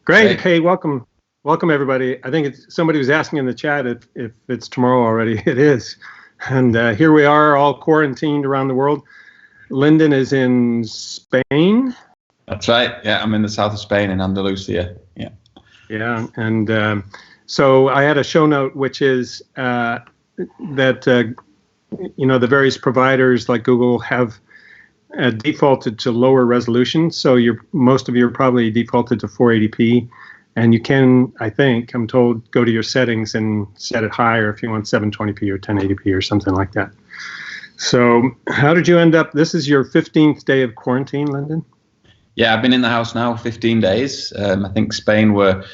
Great. Hey, welcome everybody. I think somebody was asking in the chat if it's tomorrow already. It is. And here we are, all quarantined around the world. Lyndon is in Spain. That's right. Yeah, I'm in the south of Spain, in Andalusia. Yeah. Yeah, and so I had a show note, which is that the various providers like Google have defaulted to lower resolution. So most of you are probably defaulted to 480p, and you can, I'm told, go to your settings and set it higher if you want 720p or 1080p or something like that. So how did you end up? This is your 15th day of quarantine, Lyndon? Yeah, I've been in the house now 15 days. I think Spain were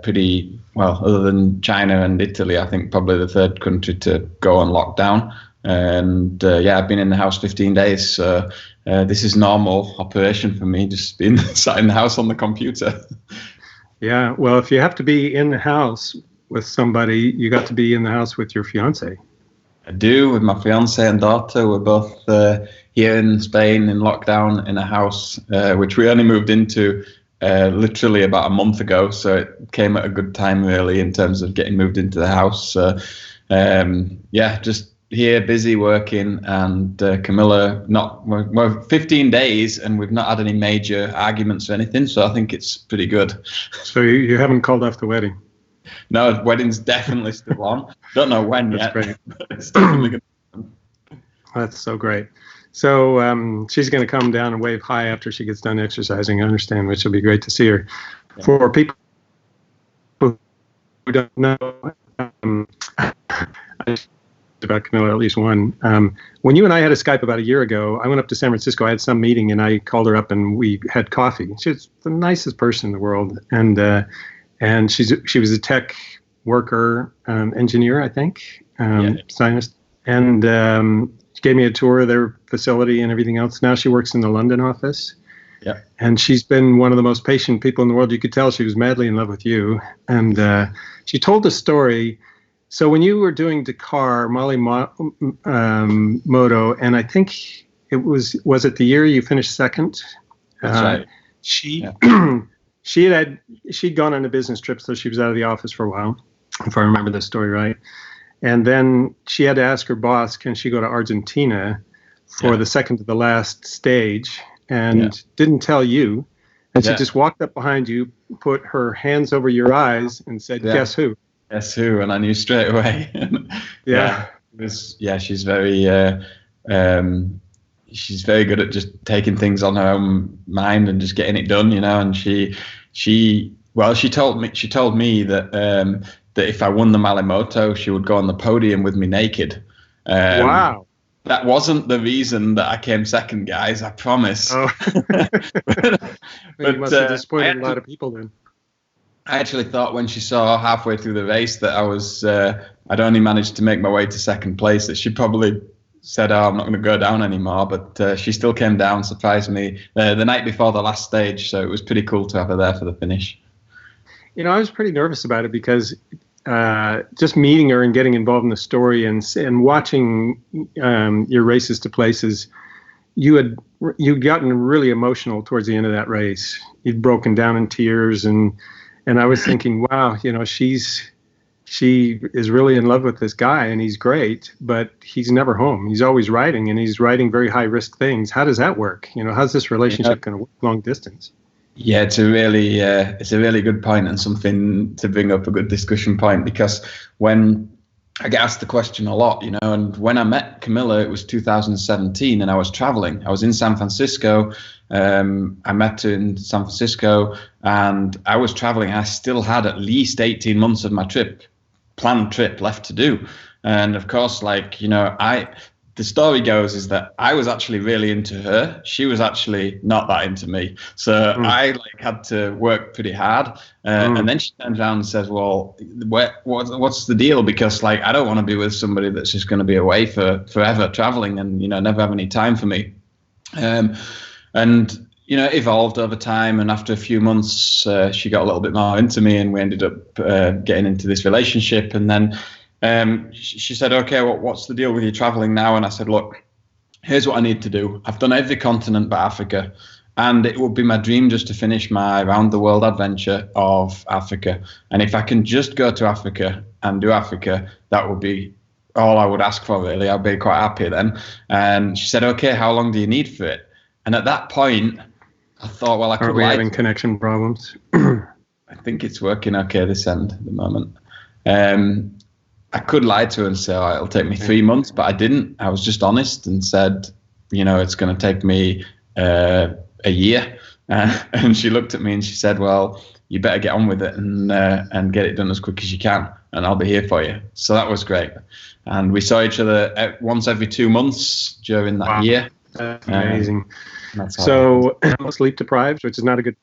pretty, well, other than China and Italy, I think probably the third country to go on lockdown. And yeah, I've been in the house 15 days. So this is normal operation for me, just being sat in the house on the computer. Yeah, well, if you have to be in the house with somebody, you got to be in the house with your fiance. I do, with my fiance and daughter. We're both here in Spain in lockdown in a house which we only moved into literally about a month ago. So it came at a good time, really, in terms of getting moved into the house. Yeah, just here, busy working, and Camila, we're 15 days and we've not had any major arguments or anything, so I think it's pretty good. So you haven't called off the wedding? No, the wedding's definitely still on. Don't know when That's yet. Great. But it's definitely good. That's so great. So she's going to come down and wave hi after she gets done exercising, I understand, which will be great to see her. Yeah. For people who don't know, about Camila, at least one. When you and I had a Skype about a year ago, I went up to San Francisco. I had some meeting, and I called her up, and we had coffee. She's the nicest person in the world, and she was a tech worker, engineer, I think, scientist, and she gave me a tour of their facility and everything else. Now she works in the London office. Yeah, and she's been one of the most patient people in the world. You could tell she was madly in love with you, and she told a story. So when you were doing Dakar, Molly Moto, and I think it was it the year you finished second? That's right. She'd gone on a business trip, so she was out of the office for a while, if I remember the story right. And then she had to ask her boss, can she go to Argentina for the second to the last stage, and didn't tell you. And she just walked up behind you, put her hands over your eyes, and said, guess who? Guess who? And I knew straight away. She's very good at just taking things on her own mind and just getting it done, and she told me that that if I won the Malimoto, she would go on the podium with me naked. Wow. That wasn't the reason that I came second, guys, I promise. Oh. But you must have disappointed a lot of people then. I actually thought when she saw halfway through the race that I'd only managed to make my way to second place, that she probably said, oh, I'm not going to go down anymore. But she still came down, surprised me the night before the last stage. So it was pretty cool to have her there for the finish. I was pretty nervous about it because just meeting her and getting involved in the story and watching your races to places, you'd gotten really emotional towards the end of that race. You'd broken down in tears, and I was thinking, wow, she is really in love with this guy, and he's great, but he's never home. He's always riding, and he's riding very high risk things. How does that work? How's this relationship going to work long distance? Yeah, it's a really good point, and something to bring up a good discussion point, because when I get asked the question a lot, and when I met Camila, it was 2017, and I was traveling. I was in San Francisco. I met her in San Francisco, and I was traveling. I still had at least 18 months of my planned trip left to do. And of course, the story goes is that I was actually really into her. She was actually not that into me. So I had to work pretty hard. And then she turns around and says, well, what's the deal? Because I don't want to be with somebody that's just going to be away for forever traveling and, never have any time for me. And it evolved over time. And after a few months, she got a little bit more into me, and we ended up getting into this relationship. And then she said, okay, what's the deal with you traveling now? And I said, look, here's what I need to do. I've done every continent but Africa. And it would be my dream just to finish my round the world adventure of Africa. And if I can just go to Africa and do Africa, that would be all I would ask for, really. I'd be quite happy then. And she said, okay, how long do you need for it? And at that point, I thought, well, I could. Are we having connection problems? I think it's working okay this end at the moment. I could lie to her and say, oh, it'll take me 3 months, but I didn't. I was just honest and said, it's going to take me a year. And she looked at me and she said, well, you better get on with it and get it done as quick as you can, and I'll be here for you. So that was great. And we saw each other once every 2 months during that year. That's amazing. So I'm sleep deprived, which is not a good.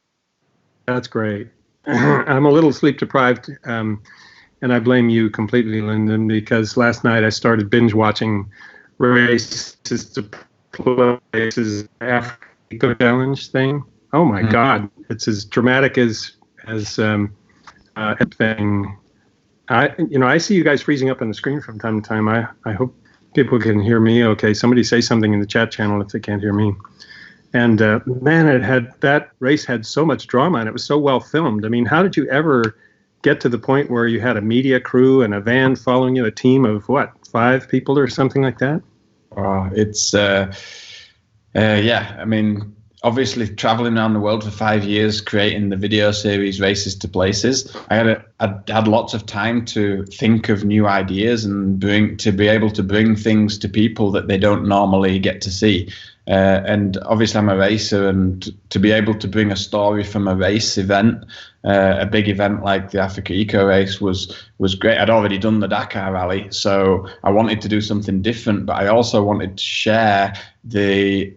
That's great. I'm a little sleep deprived, and I blame you completely, Lyndon, because last night I started binge watching Races to Places Africa Challenge thing. Oh my God, it's as dramatic as thing. I see you guys freezing up on the screen from time to time. I hope people can hear me okay. Somebody say something in the chat channel if they can't hear me. And man, that race had so much drama, and it was so well filmed. I mean, how did you ever get to the point where you had a media crew and a van following you, a team of 5 people or something like that? It's yeah. I mean, obviously traveling around the world for 5 years, creating the video series Races to Places, I had lots of time to think of new ideas and to be able to bring things to people that they don't normally get to see. And obviously I'm a racer, and to be able to bring a story from a race event, a big event like the Africa Eco Race was great. I'd already done the Dakar Rally, so I wanted to do something different, but I also wanted to share the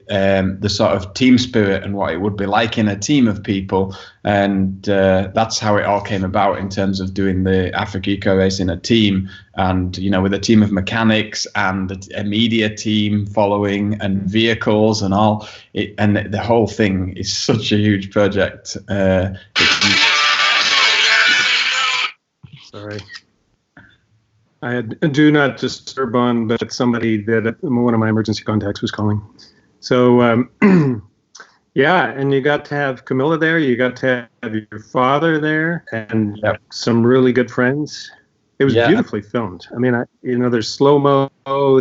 sort of team spirit and what it would be like in a team of people. And that's how it all came about in terms of doing the Africa Eco Race in a team, and with a team of mechanics and a media team following and vehicles and all. And the whole thing is such a huge project. Sorry. I had do not disturb on, but somebody that one of my emergency contacts was calling. So, yeah, and you got to have Camila there. You got to have your father there, and some really good friends. It was beautifully filmed. I mean, there's slow-mo,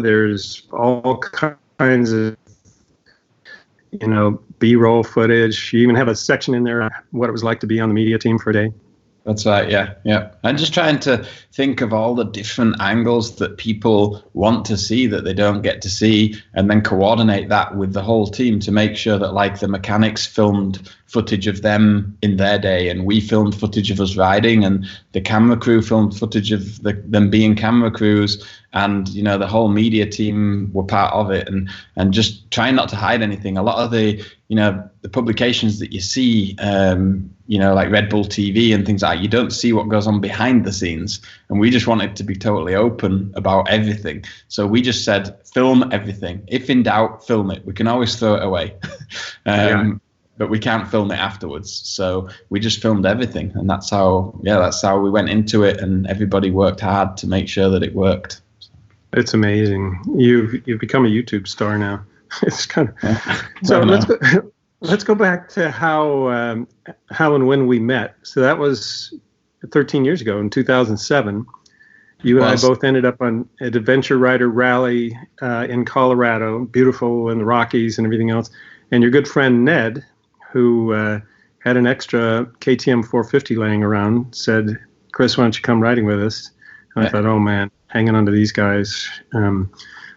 there's all kinds of, B-roll footage. You even have a section in there on what it was like to be on the media team for a day. That's right, yeah. I'm just trying to think of all the different angles that people want to see that they don't get to see, and then coordinate that with the whole team to make sure that, like, the mechanics filmed footage of them in their day, and we filmed footage of us riding, and the camera crew filmed footage of them being camera crews, and the whole media team were part of it, and just trying not to hide anything. A lot of the the publications that you see, like Red Bull TV and things like that, you don't see what goes on behind the scenes. And we just wanted to be totally open about everything. So we just said, film everything. If in doubt, film it. We can always throw it away. But we can't film it afterwards. So we just filmed everything. And that's how we went into it. And everybody worked hard to make sure that it worked. It's amazing. You've become a YouTube star now. It's kind of so. Let's go back to how and when we met. So that was 13 years ago in 2007. You and I both ended up on an ADVrider rally in Colorado, beautiful in the Rockies and everything else. And your good friend Ned, who had an extra KTM 450 laying around, said, "Chris, why don't you come riding with us?" And I thought, oh man, hanging on to these guys.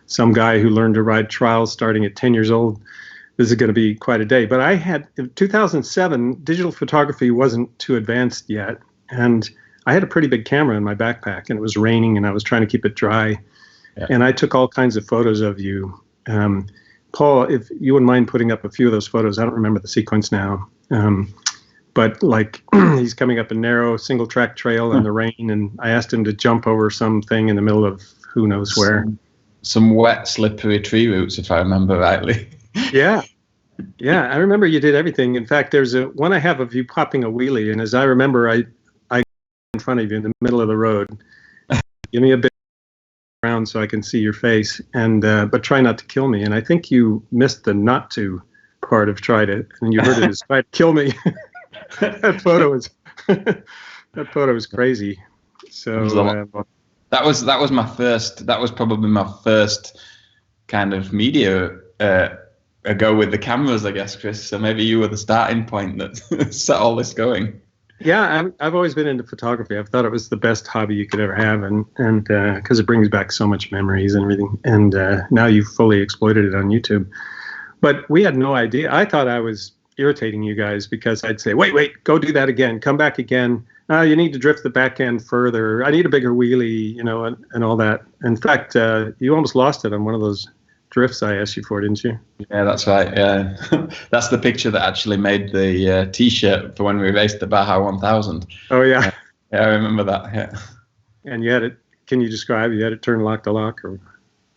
Some guy who learned to ride trials starting at 10 years old. This is going to be quite a day. But I had, in 2007, digital photography wasn't too advanced yet. And I had a pretty big camera in my backpack, and it was raining, and I was trying to keep it dry. Yeah. And I took all kinds of photos of you. Paul, if you wouldn't mind putting up a few of those photos. I don't remember the sequence now. But like he's coming up a narrow single track trail in the rain, and I asked him to jump over something in the middle of who knows where. Some wet, slippery tree roots, if I remember rightly. Yeah, I remember you did everything. In fact, there's one I have of you popping a wheelie, and as I remember, I in front of you in the middle of the road. Give me a bit around so I can see your face, and but try not to kill me. And I think you missed the not to part of "Tried It," and you heard it as "Tried to Kill Me." That photo was that photo was crazy. So that was my first. That was probably my first kind of media go with the cameras, I guess, Chris. So maybe you were the starting point that set all this going. Yeah, I've always been into photography. I've thought it was the best hobby you could ever have, and because it brings back so much memories and everything. And now you've fully exploited it on YouTube. But we had no idea. I thought I was irritating you guys because I'd say, wait, go do that again. Come back again. You need to drift the back end further. I need a bigger wheelie, and all that. In fact, you almost lost it on one of those drifts I asked you for, didn't you? Yeah, that's right. Yeah, that's the picture that actually made the T-shirt for when we raced the Baja 1000. Oh yeah. Yeah, I remember that. Yeah. And you had it. Can you describe? You had it turn lock to lock, or?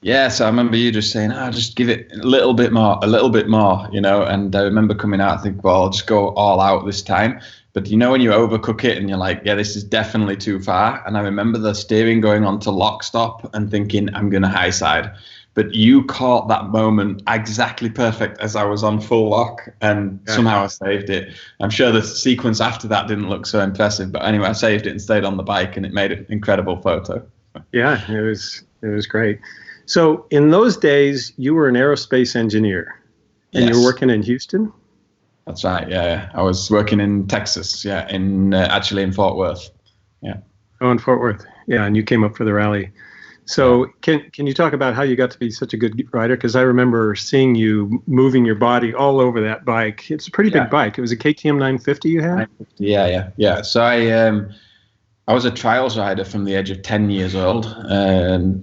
Yeah, so I remember you just saying, just give it a little bit more, And I remember coming out, I think, well, I'll just go all out this time. But when you overcook it and you're like, yeah, this is definitely too far. And I remember the steering going on to lock stop and thinking, I'm going to high side. But you caught that moment exactly perfect as I was on full lock, and somehow I saved it. I'm sure the sequence after that didn't look so impressive, but anyway, I saved it and stayed on the bike, and it made an incredible photo. Yeah, it was great. So in those days, you were an aerospace engineer, and you were working in Houston? That's right, yeah. I was working in Texas, actually in Fort Worth. Yeah. Oh, in Fort Worth. Yeah, and you came up for the rally. So can you talk about how you got to be such a good rider? Because I remember seeing you moving your body all over that bike. It's a pretty big bike. It was a KTM 950 you had? Yeah. So I was a trials rider from the age of 10 years old.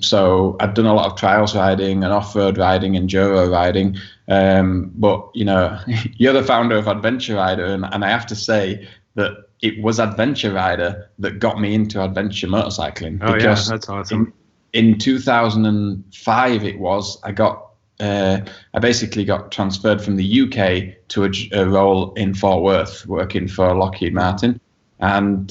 So I'd done a lot of trials riding and off-road riding and enduro riding. But, you're the founder of Adventure Rider, and I have to say that it was Adventure Rider that got me into adventure motorcycling. Oh, yeah, that's awesome. In 2005, I basically got transferred from the UK to a role in Fort Worth, working for Lockheed Martin. And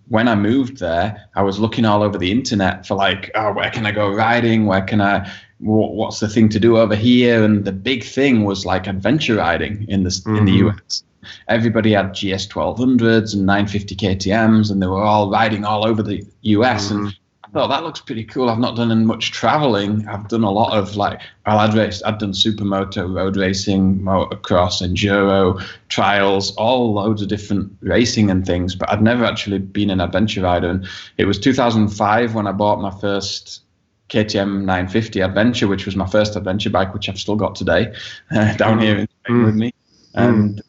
when I moved there, I was looking all over the internet for where can I go riding? What's the thing to do over here? And the big thing was adventure riding in the US. Everybody had GS 1200s and 950 KTMs, and they were all riding all over the US. And I thought, that looks pretty cool. I've not done much traveling. I've done a lot of I'd done supermoto, road racing, motocross, enduro, trials, all loads of different racing and things, but I'd never actually been an adventure rider. And it was 2005 when I bought my first KTM 950 Adventure, which was my first adventure bike, which I've still got today, down here in Spain with me. And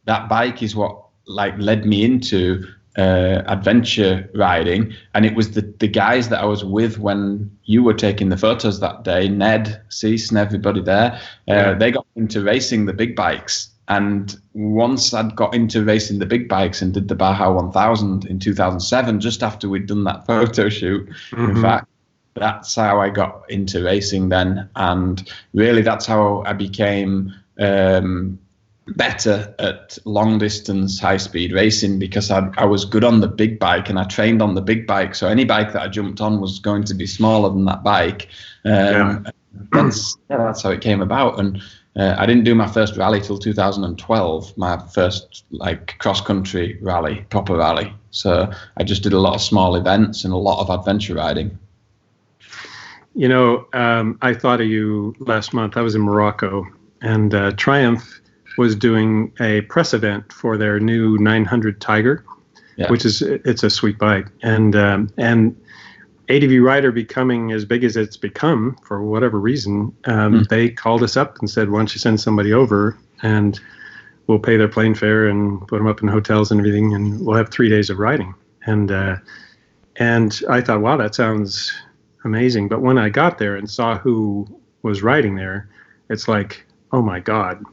that bike is what led me into adventure riding. And it was the guys that I was with when you were taking the photos that day, Ned, Cease, and everybody there. They got into racing the big bikes. And once I'd got into racing the big bikes and did the Baja 1000 in 2007, just after we'd done that photo shoot, in fact, that's how I got into racing then. And really, that's how I became better at long distance high speed racing, because I was good on the big bike and I trained on the big bike. So any bike that I jumped on was going to be smaller than that bike. That's how it came about. And I didn't do my first rally till 2012, my first cross country rally, proper rally. So I just did a lot of small events and a lot of adventure riding. I thought of you last month. I was in Morocco, and Triumph was doing a press event for their new 900 Tiger, it's a sweet bike. And ADVrider becoming as big as it's become for whatever reason, they called us up and said, why don't you send somebody over and we'll pay their plane fare and put them up in hotels and everything, and we'll have 3 days of riding. And I thought, wow, that sounds amazing. But when I got there and saw who was riding there, it's like, oh my God,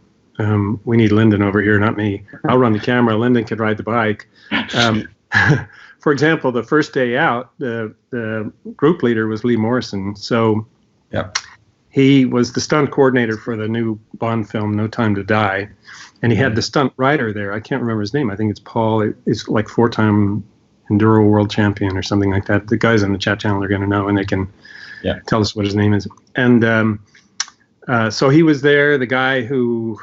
we need Lyndon over here, not me. I'll run the camera. Lyndon could ride the bike. For example, the first day out, the group leader was Lee Morrison. So he was the stunt coordinator for the new Bond film, No Time to Die. And he had the stunt rider there. I can't remember his name. I think it's Paul. It's 4-time Enduro world champion or something like that. The guys on the chat channel are going to know, and they can tell us what his name is. And so he was there, the guy who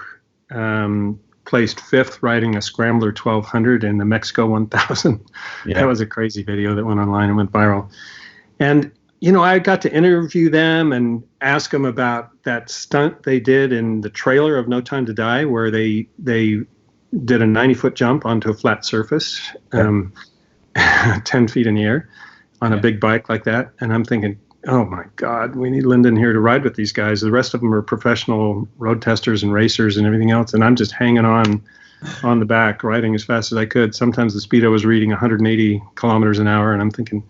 placed fifth riding a Scrambler 1200 in the Mexico 1000. Yeah. That was a crazy video that went online and went viral. And, I got to interview them and ask them about that stunt they did in the trailer of No Time to Die, where they did a 90-foot jump onto a flat surface, 10 feet in the air on a big bike like that. And I'm thinking, oh my God, we need Lyndon here to ride with these guys. The rest of them are professional road testers and racers and everything else. And I'm just hanging on the back, riding as fast as I could. Sometimes the speed I was reading 180 kilometers an hour. And I'm thinking,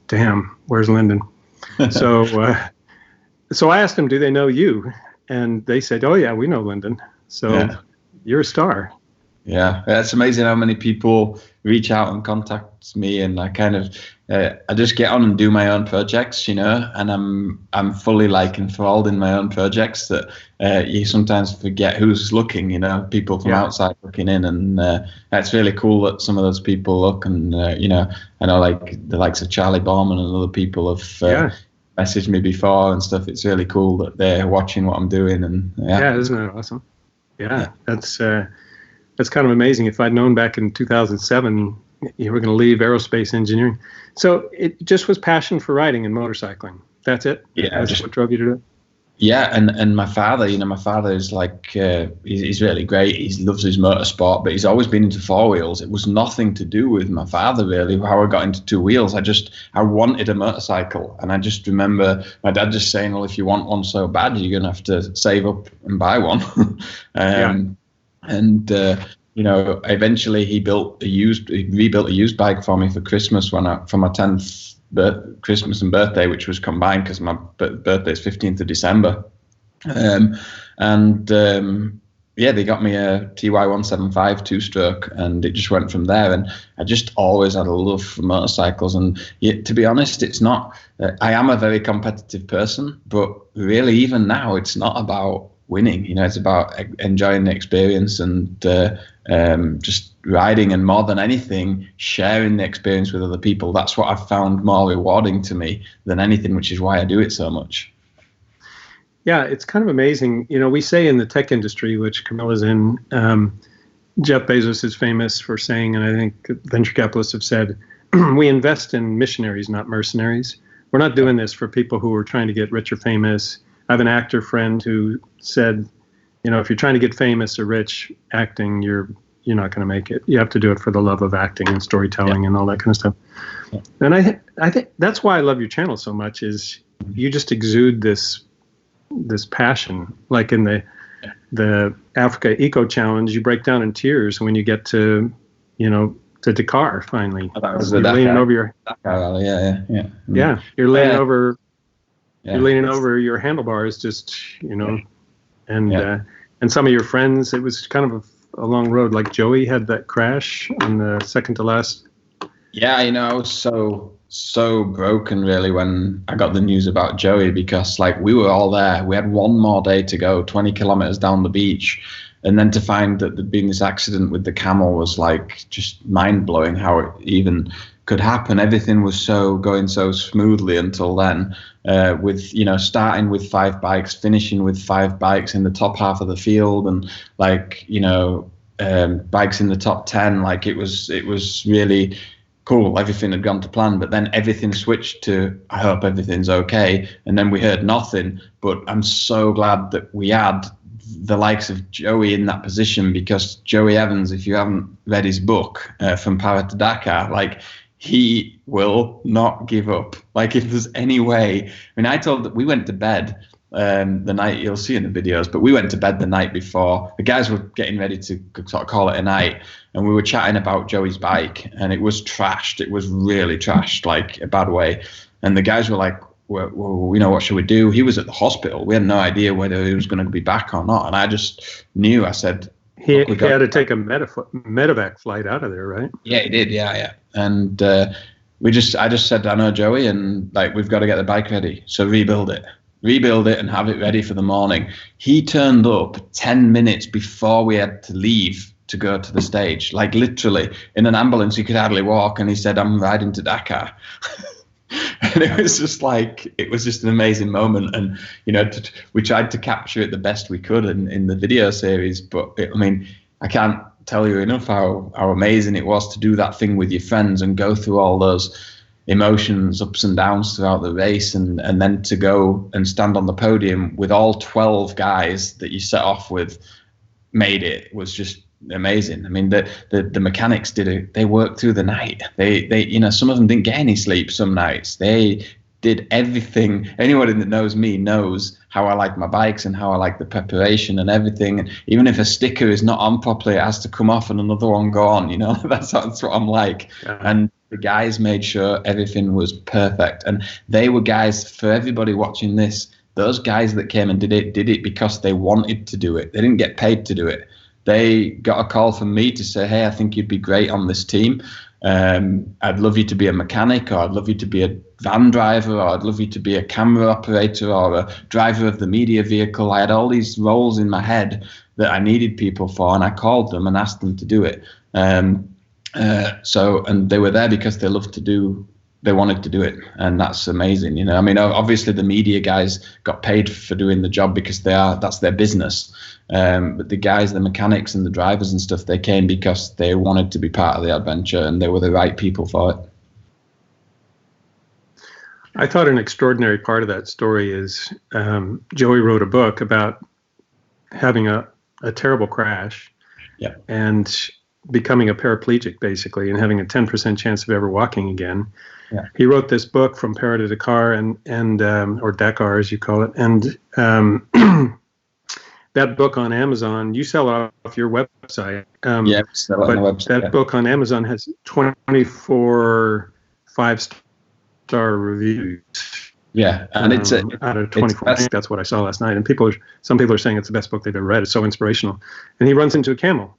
damn, where's Lyndon? So I asked them, do they know you? And they said, oh yeah, we know Lyndon. So you're a star. Yeah, it's amazing how many people reach out and contact me, and I kind of I just get on and do my own projects, and I'm fully enthralled in my own projects that you sometimes forget who's looking, people from outside looking in, and it's really cool that some of those people look, and I know like the likes of Charlie Bauman and other people have messaged me before and stuff. It's really cool that they're watching what I'm doing, and isn't that awesome? That's kind of amazing. If I'd known back in 2007 you were going to leave aerospace engineering. So it just was passion for riding and motorcycling. That's it? Yeah. That's just what drove you to do it? Yeah, and my father, my father is like, he's really great. He loves his motorsport, but he's always been into four wheels. It was nothing to do with my father, really, how I got into two wheels. I wanted a motorcycle. And I just remember my dad just saying, well, if you want one so bad, you're going to have to save up and buy one. And eventually he rebuilt a used bike for me for Christmas for my 10th Christmas and birthday, which was combined because my birthday is 15th of December. They got me a TY175 two-stroke, and it just went from there. And I just always had a love for motorcycles. And to be honest, it's not. I am a very competitive person, but really, even now, it's not about winning. It's about enjoying the experience and just riding, and more than anything, sharing the experience with other people. That's what I've found more rewarding to me than anything, which is why I do it so much. Yeah, it's kind of amazing. We say in the tech industry, which Camila's in, Jeff Bezos is famous for saying, and I think venture capitalists have said, we invest in missionaries, not mercenaries. We're not doing this for people who are trying to get rich or famous. I have an actor friend who said, if you're trying to get famous or rich acting, you're not going to make it. You have to do it for the love of acting and storytelling and all that kind of stuff. Yeah. And I think that's why I love your channel so much, is you just exude this passion. Like in the Africa Eco Challenge, you break down in tears when you get to Dakar finally. That was you're the leaning Dakar. over your Dakar, yeah. Yeah, you're leaning over. Yeah. You're leaning over your handlebars, just and some of your friends. It was kind of a long road. Like Joey had that crash on the second to last. Yeah, I was so broken really when I got the news about Joey, because we were all there. We had one more day to go, 20 kilometers down the beach. And then to find that there'd been this accident with the camel was just mind blowing how it even could happen. Everything was going so smoothly until then, with starting with 5 bikes, finishing with 5 bikes in the top half of the field, and bikes in the top 10. It was really cool. Everything had gone to plan, but then everything switched to, I hope everything's okay. And then we heard nothing, but I'm so glad that we had the likes of Joey in that position, because Joey Evans, if you haven't read his book, From Para to Dakar, he will not give up. If there's any way, we went to bed the night, you'll see in the videos, but we went to bed the night before. The guys were getting ready to sort of call it a night, and we were chatting about Joey's bike, and it was trashed. It was really trashed, a bad way. And the guys were like, well, what should we do? He was at the hospital. We had no idea whether he was going to be back or not. And I just knew, I said, he had to take a medevac flight out of there, right? Yeah, he did. Yeah. And I just said, I know Joey, and we've got to get the bike ready. So rebuild it and have it ready for the morning. He turned up 10 minutes before we had to leave to go to the stage, literally in an ambulance. He could hardly walk. And he said, I'm riding to Dakar. And it was just like, it was just an amazing moment. And, you know, we tried to capture it the best we could in the video series. But I mean, I can't tell you enough how amazing it was to do that thing with your friends and go through all those emotions, ups and downs throughout the race, and then to go and stand on the podium with all 12 guys that you set off with made it was just amazing. I mean, the mechanics did it. They worked through the night. They you know, some of them didn't get any sleep some nights. They did everything. Anybody that knows me knows how I like my bikes and how I like the preparation and everything. And even if a sticker is not on properly, it has to come off and another one go on, you know. That's what I'm like. Yeah. And the guys made sure everything was perfect. And they were guys, for everybody watching this, those guys that came and did it because they wanted to do it. They didn't get paid to do it. They got a call from me to say, hey, I think you'd be great on this team. I'd love you to be a mechanic, or I'd love you to be a van driver, or I'd love you to be a camera operator or a driver of the media vehicle. I had all these roles in my head that I needed people for, and I called them and asked them to do it. And they were there because they wanted to do it, and that's amazing. You know, I mean, obviously the media guys got paid for doing the job because that's their business. But the guys, the mechanics and the drivers and stuff, they came because they wanted to be part of the adventure, and they were the right people for it. I thought an extraordinary part of that story is Joey wrote a book about having a terrible crash, yeah, and becoming a paraplegic basically, and having a 10% chance of ever walking again. Yeah. He wrote this book, From Para to Dakar, and or Dakar as you call it, and that book on Amazon, you sell it off your website. Yeah, sell it on the website. That book on Amazon has 24 5-star reviews. Yeah, and it's out of 24. I think that's what I saw last night. And some people are saying it's the best book they've ever read. It's so inspirational. And he runs into a camel.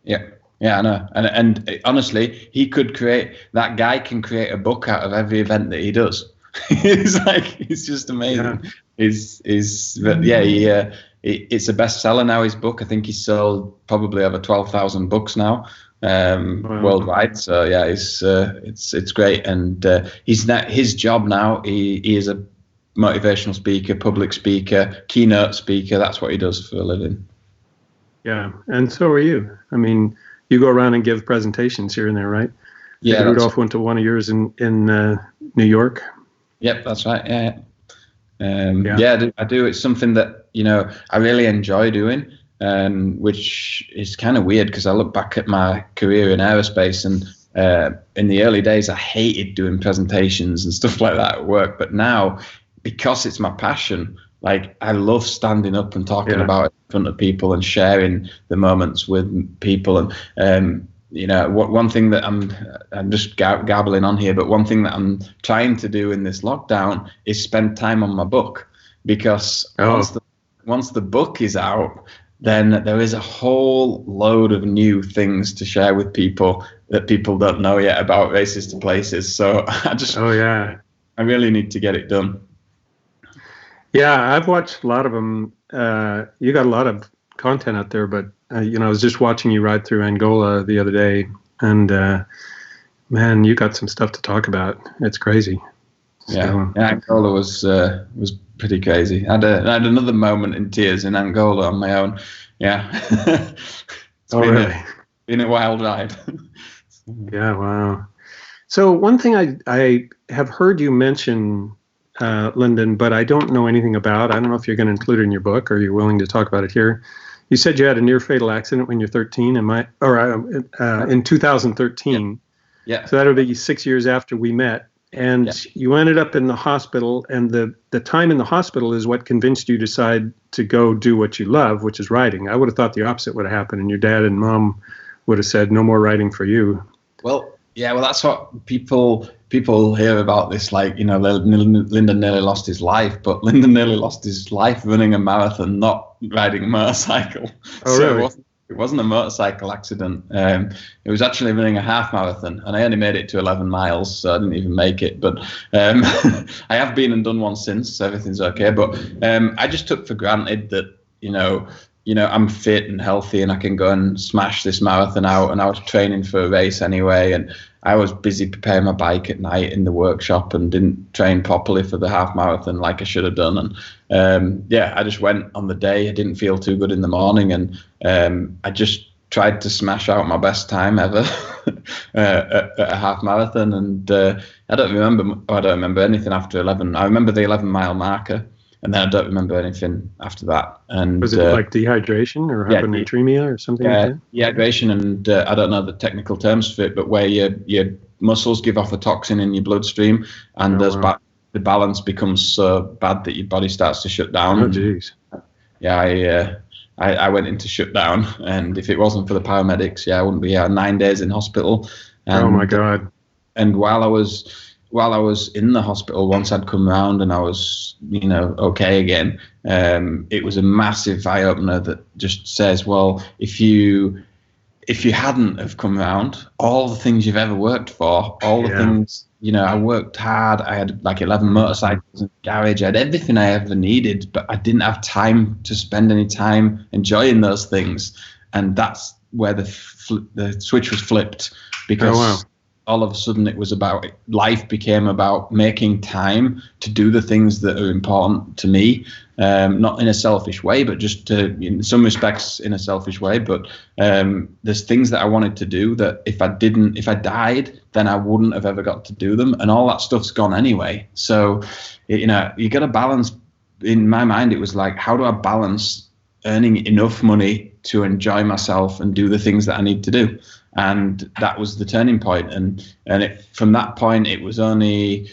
Yeah. Yeah, I know. And honestly, that guy can create a book out of every event that he does. It's just amazing. Yeah. It's a bestseller now, his book. I think he's sold probably over 12,000 books now worldwide. So yeah, it's great. And his job now, he is a motivational speaker, public speaker, keynote speaker. That's what he does for a living. Yeah, and so are you. I mean, you go around and give presentations here and there, right? Yeah. Rudolph went to one of yours in New York. Yep, that's right. Yeah. Yeah, I do. It's something that, you know, I really enjoy doing, which is kind of weird because I look back at my career in aerospace, and in the early days, I hated doing presentations and stuff like that at work. But now, because it's my passion, like, I love standing up and talking about it in front of people and sharing the moments with people. And, you know, one thing that I'm just gabbling on here, but one thing that I'm trying to do in this lockdown is spend time on my book, because once the book is out, then there is a whole load of new things to share with people that people don't know yet about Races to Places. So I really need to get it done. Yeah, I've watched a lot of them. You got a lot of content out there, but you know, I was just watching you ride through Angola the other day, and man, you got some stuff to talk about. It's crazy. Yeah, Angola was pretty crazy. I had another moment in tears in Angola on my own. Yeah, it's been a wild ride. Yeah, wow. So one thing I have heard you mention, Lyndon, but I don't know anything about. I don't know if you're going to include it in your book or you're willing to talk about it here. You said you had a near fatal accident when you're 13. In 2013. Yeah. So that'll be 6 years after we met, and you ended up in the hospital. And the time in the hospital is what convinced you to decide to go do what you love, which is riding. I would have thought the opposite would have happened, and your dad and mom would have said, "No more riding for you." Well, yeah. Well, that's what people hear about this, like, you know, Lyndon nearly lost his life, but Lyndon nearly lost his life running a marathon, not riding a motorcycle. Oh, so really? It wasn't a motorcycle accident. It was actually running a half marathon, and I only made it to 11 miles, so I didn't even make it. But I have been and done one since, so everything's okay. But I just took for granted that, you know, I'm fit and healthy and I can go and smash this marathon out. And I was training for a race anyway. And I was busy preparing my bike at night in the workshop and didn't train properly for the half marathon like I should have done. And I just went on the day. I didn't feel too good in the morning. And I just tried to smash out my best time ever at a half marathon. And I don't remember anything after 11. I remember the 11-mile marker. And then I don't remember anything after that. And was it like dehydration or hyponatremia or something like that? Dehydration, and I don't know the technical terms for it, but where your muscles give off a toxin in your bloodstream, and the balance becomes so bad that your body starts to shut down. Oh, jeez. Yeah, I went into shutdown, and if it wasn't for the paramedics, I wouldn't be 9 days in hospital. And, oh my God! And while I was in the hospital, once I'd come around and I was, okay again, it was a massive eye opener that just says, well, if you hadn't have come around, all the things you've ever worked for, all the things, I worked hard. I had like 11 motorcycles in the garage. I had everything I ever needed, but I didn't have time to spend any time enjoying those things. And that's where the switch was flipped, because all of a sudden life became about making time to do the things that are important to me, not in a selfish way, but just in some respects in a selfish way. But there's things that I wanted to do that if I died, then I wouldn't have ever got to do them. And all that stuff's gone anyway. So, you got to balance. In my mind, it was like, how do I balance earning enough money to enjoy myself and do the things that I need to do? And that was the turning point. And from that point, it was only,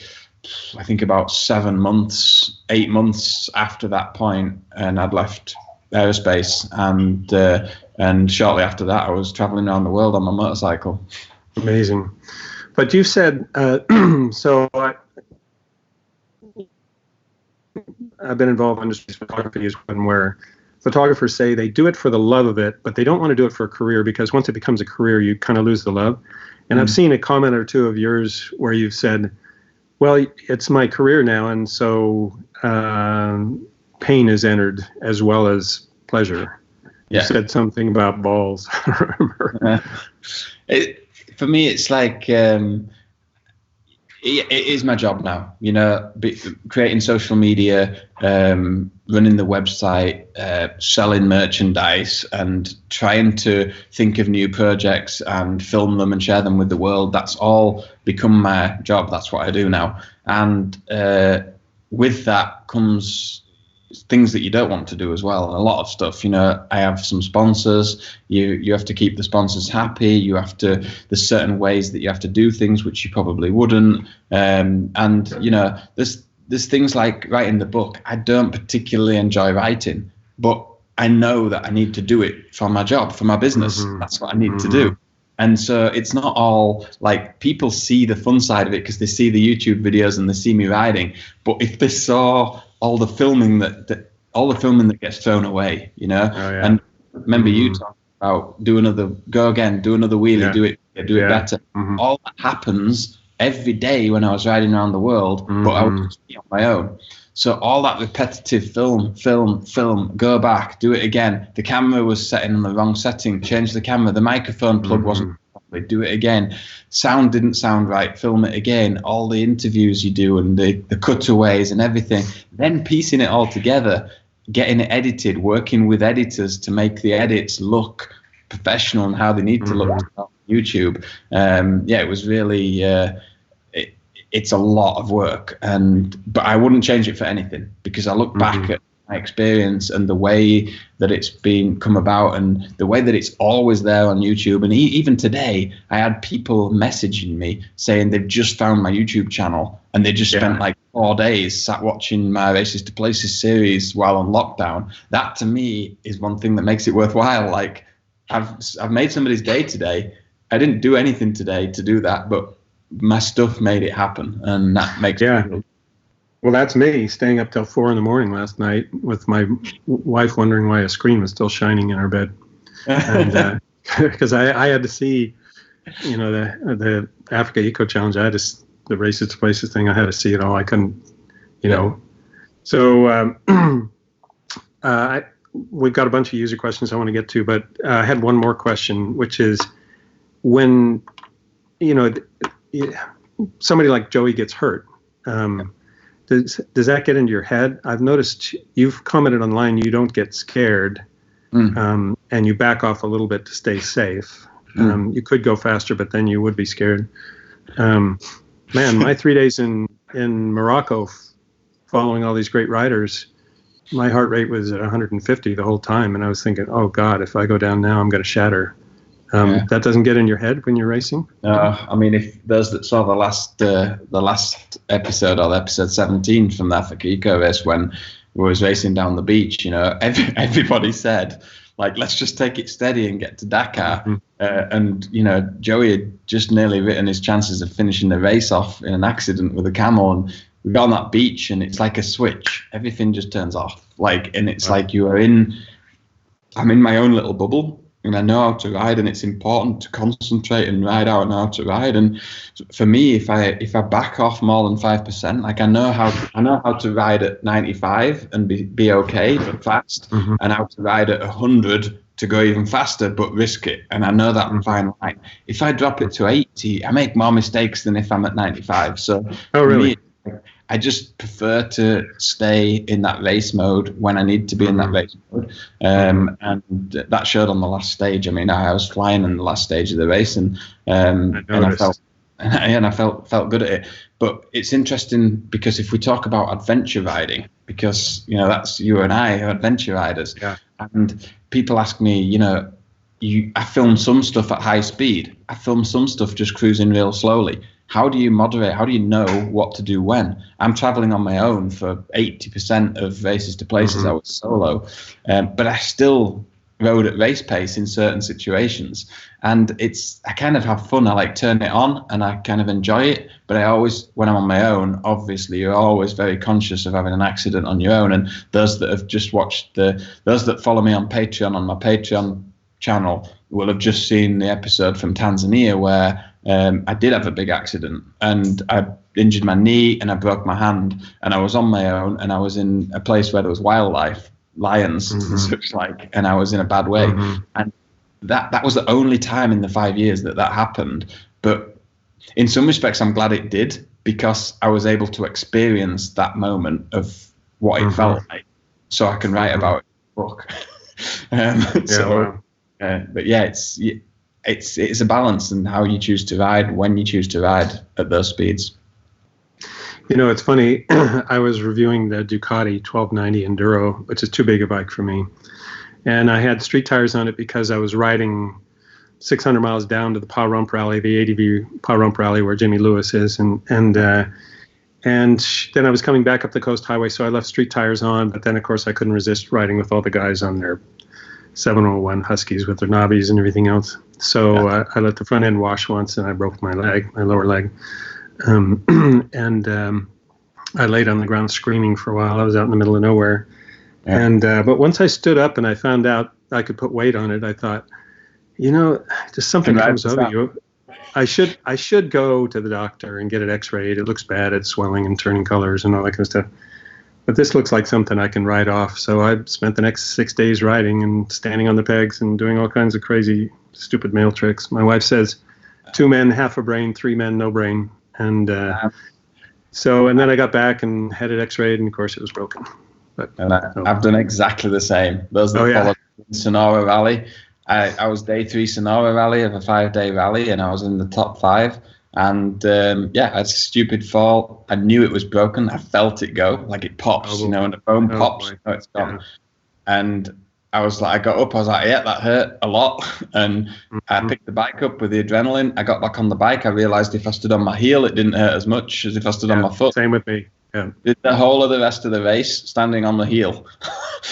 I think, about 8 months after that point, and I'd left aerospace. And shortly after that, I was traveling around the world on my motorcycle. Amazing. But you've said, I've been involved in industry photography is one where photographers say they do it for the love of it, but they don't want to do it for a career, because once it becomes a career, you kind of lose the love. And I've seen a comment or two of yours where you've said, well, it's my career now, and so pain is entered as well as pleasure. You said something about balls. For me, it's like, it is my job now, creating social media, running the website, selling merchandise, and trying to think of new projects and film them and share them with the world. That's all become my job. That's what I do now. And with that comes things that you don't want to do as well. A lot of stuff, I have some sponsors. You have to keep the sponsors happy. There's certain ways that you have to do things which you probably wouldn't. And there's things like writing the book. I don't particularly enjoy writing, but I know that I need to do it for my job, for my business. That's what I need to do. And so it's not all like, people see the fun side of it because they see the YouTube videos and they see me riding. But if they saw all the filming that gets thrown away, And remember you talking about go again, do another wheelie, do it better. All that happens every day when I was riding around the world, but I would just be on my own. So all that repetitive film, go back, do it again. The camera was set in the wrong setting, change the camera. The microphone plug wasn't properly, do it again. Sound didn't sound right, film it again. All the interviews you do and the cutaways and everything. Then piecing it all together, getting it edited, working with editors to make the edits look professional and how they need to look on YouTube. It was really... it's a lot of work, but I wouldn't change it for anything, because I look back at my experience and the way that it's come about and the way that it's always there on YouTube. And even today, I had people messaging me saying they've just found my YouTube channel and they just spent like 4 days sat watching my Races to Places series while on lockdown. That to me is one thing that makes it worthwhile. Like, I've made somebody's day today. I didn't do anything today to do that, but my stuff made it happen, and that makes me feel. Well, that's me staying up till 4 a.m. last night with my wife wondering why a screen was still shining in our bed, and because I had to see, the Africa Eco Challenge. I had to the Races to Places thing. I had to see it all. I couldn't, So we've got a bunch of user questions I want to get to, but I had one more question, which is when, somebody like Joey gets hurt, does that get into your head? I've noticed you've commented online you don't get scared, and you back off a little bit to stay safe. You could go faster, but then you would be scared. Man, my 3 days in Morocco following all these great riders, my heart rate was at 150 the whole time, and I was thinking, oh God, if I go down now, I'm going to shatter. That doesn't get in your head when you're racing? I mean, if those that saw the last episode, or episode 17 from the Africa Eco race, when we was racing down the beach, everybody said, like, let's just take it steady and get to Dakar. And Joey had just nearly written his chances of finishing the race off in an accident with a camel, and we got on that beach, and it's like a switch. Everything just turns off. And it's like I'm in my own little bubble, and I know how to ride, and it's important to concentrate and ride out and know how to ride. And for me, if I back off more than 5%, like I know how to ride at 95 and be okay but fast, and how to ride at 100 to go even faster but risk it. And I know that fine line. If I drop it to 80, I make more mistakes than if I'm at 95. So really? I just prefer to stay in that race mode when I need to be in that race mode. And that showed on the last stage. I mean, I was flying in the last stage of the race, and I felt good at it. But it's interesting because if we talk about adventure riding, because that's you and I are adventure riders, and people ask me, I film some stuff at high speed. I film some stuff just cruising real slowly. How do you moderate? How do you know what to do when? I'm traveling on my own for 80% of races to places. I was solo, but I still rode at race pace in certain situations. And I kind of have fun. I like turn it on and I kind of enjoy it. But I always, when I'm on my own, obviously you're always very conscious of having an accident on your own. And those that have just watched those that follow me on Patreon, on my Patreon channel, will have just seen the episode from Tanzania where I did have a big accident, and I injured my knee and I broke my hand, and I was on my own, and I was in a place where there was wildlife, lions and such like, and I was in a bad way. And that was the only time in the 5 years that happened. But in some respects, I'm glad it did, because I was able to experience that moment of what it felt like, so I can write about it in a book. But yeah, it's a balance in how you choose to ride, when you choose to ride at those speeds. It's funny. I was reviewing the Ducati 1290 Enduro, which is too big a bike for me. And I had street tires on it because I was riding 600 miles down to the Pa Rump Rally, the ADV Pa Rump Rally where Jimmy Lewis is. And then I was coming back up the coast highway, so I left street tires on. But then, of course, I couldn't resist riding with all the guys on their 701 Huskies with their knobbies and everything else. So I let the front end wash once, and I broke my lower leg. I laid on the ground screaming for a while. I was out in the middle of nowhere. But once I stood up and I found out I could put weight on it, I thought, just something comes over you. I should go to the doctor and get it x-rayed. It looks bad. It's swelling and turning colors and all that kind of stuff. But this looks like something I can ride off. So I spent the next 6 days riding and standing on the pegs and doing all kinds of crazy, stupid male tricks. My wife says, 2 men, half a brain, 3 men, no brain. And and then I got back and had it x-rayed, and of course it was broken. I've done exactly the same. Those that followed Sonora Rally. I was day 3 Sonora Rally of a 5-day rally, and I was in the top 5. And I had a stupid fall. I knew it was broken. I felt it go, like it pops, and the bone pops. It's gone. And I was like, I got up. I was like, yeah, that hurt a lot. And I picked the bike up with the adrenaline. I got back on the bike. I realized if I stood on my heel, it didn't hurt as much as if I stood on my foot. Same with me. Yeah. Did the whole of the rest of the race standing on the heel,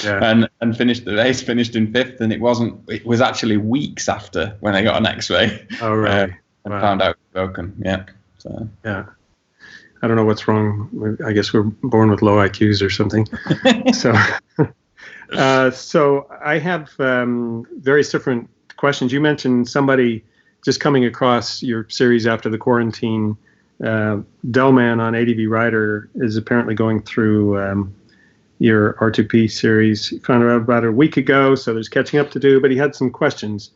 and finished the race. Finished in 5th, and it was actually weeks after when I got an X-ray. Oh right. And found out it was broken. Yeah. So. Yeah. I don't know what's wrong. I guess we're born with low IQs or something. So I have various different questions. You mentioned somebody just coming across your series after the quarantine. Delman on ADVrider is apparently going through your R2P series. He found out about a week ago, so there's catching up to do, but he had some questions.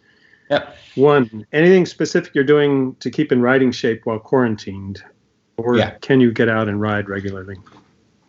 Yep. One, anything specific you're doing to keep in riding shape while quarantined? Or can you get out and ride regularly?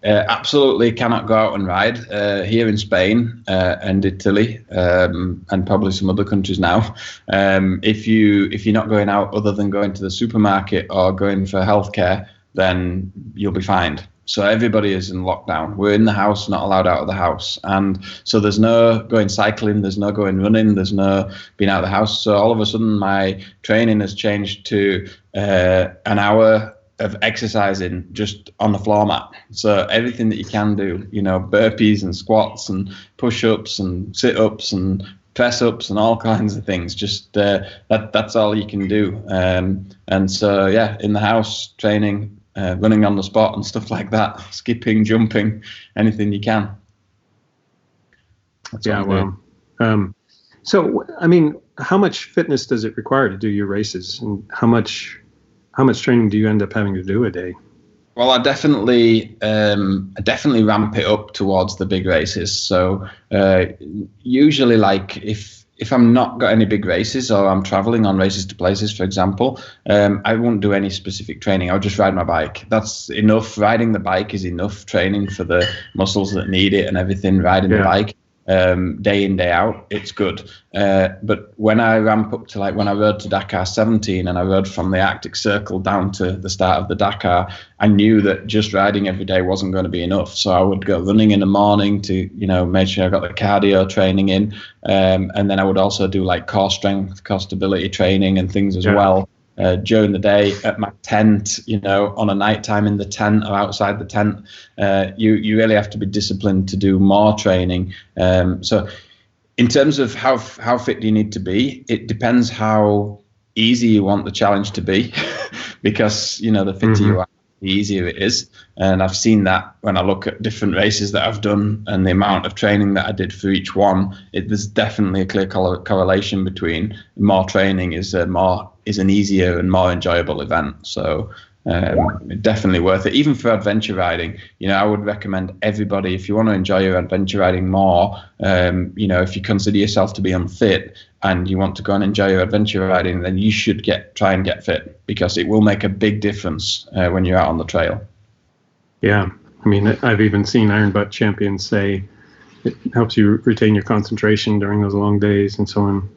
Absolutely cannot go out and ride here in Spain and Italy and probably some other countries now. If you're not going out other than going to the supermarket or going for healthcare, then you'll be fined. So everybody is in lockdown. We're in the house, not allowed out of the house. And so there's no going cycling, there's no going running, there's no being out of the house. So all of a sudden my training has changed to an hour of exercising just on the floor mat. So everything that you can do, burpees and squats and push-ups and sit-ups and press-ups and all kinds of things. Just that's all you can do. And so, in the house, training, running on the spot and stuff like that, skipping, jumping, anything you can. That's so, I mean, how much fitness does it require to do your races, and how much training do you end up having to do a day? Well, I definitely ramp it up towards the big races. So usually, like if I'm not got any big races or I'm traveling on Races to Places, for example, I won't do any specific training. I'll just ride my bike. That's enough. Riding the bike is enough training for the muscles that need it and everything. Riding the bike day in, day out, it's good. But when I ramp up to, like when I rode to Dakar 17 and I rode from the Arctic Circle down to the start of the Dakar, I knew that just riding every day wasn't going to be enough. So I would go running in the morning to, make sure I got the cardio training in. And then I would also do like core strength, core stability training and things as well. During the day at my tent, on a night time in the tent or outside the tent, you really have to be disciplined to do more training. So in terms of how fit do you need to be, it depends how easy you want the challenge to be, because, the fitter you are, the easier it is. And I've seen that when I look at different races that I've done and the amount of training that I did for each one. There's definitely a clear correlation between more training is an easier and more enjoyable event. So definitely worth it. Even for adventure riding, I would recommend everybody, if you want to enjoy your adventure riding more, if you consider yourself to be unfit and you want to go and enjoy your adventure riding, then you should try and get fit, because it will make a big difference when you're out on the trail. Yeah. I mean, I've even seen Iron Butt champions say it helps you retain your concentration during those long days and so on.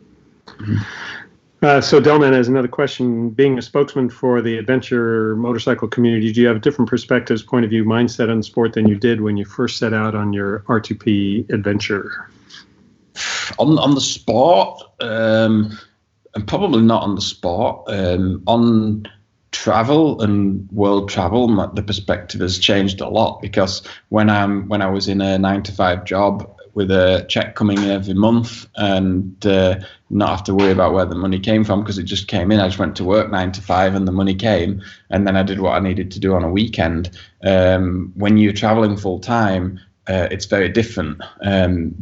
So Delman has another question. Being a spokesman for the adventure motorcycle community, do you have a different perspectives, point of view, mindset on sport than you did when you first set out on your R2P adventure? On the sport, and probably not on the sport. On travel and world travel, the perspective has changed a lot, because when I was in a 9-to-5 job with a check coming in every month and not have to worry about where the money came from, because it just came in. I just went to work 9 to 5 and the money came, and then I did what I needed to do on a weekend. When you're traveling full time, it's very different.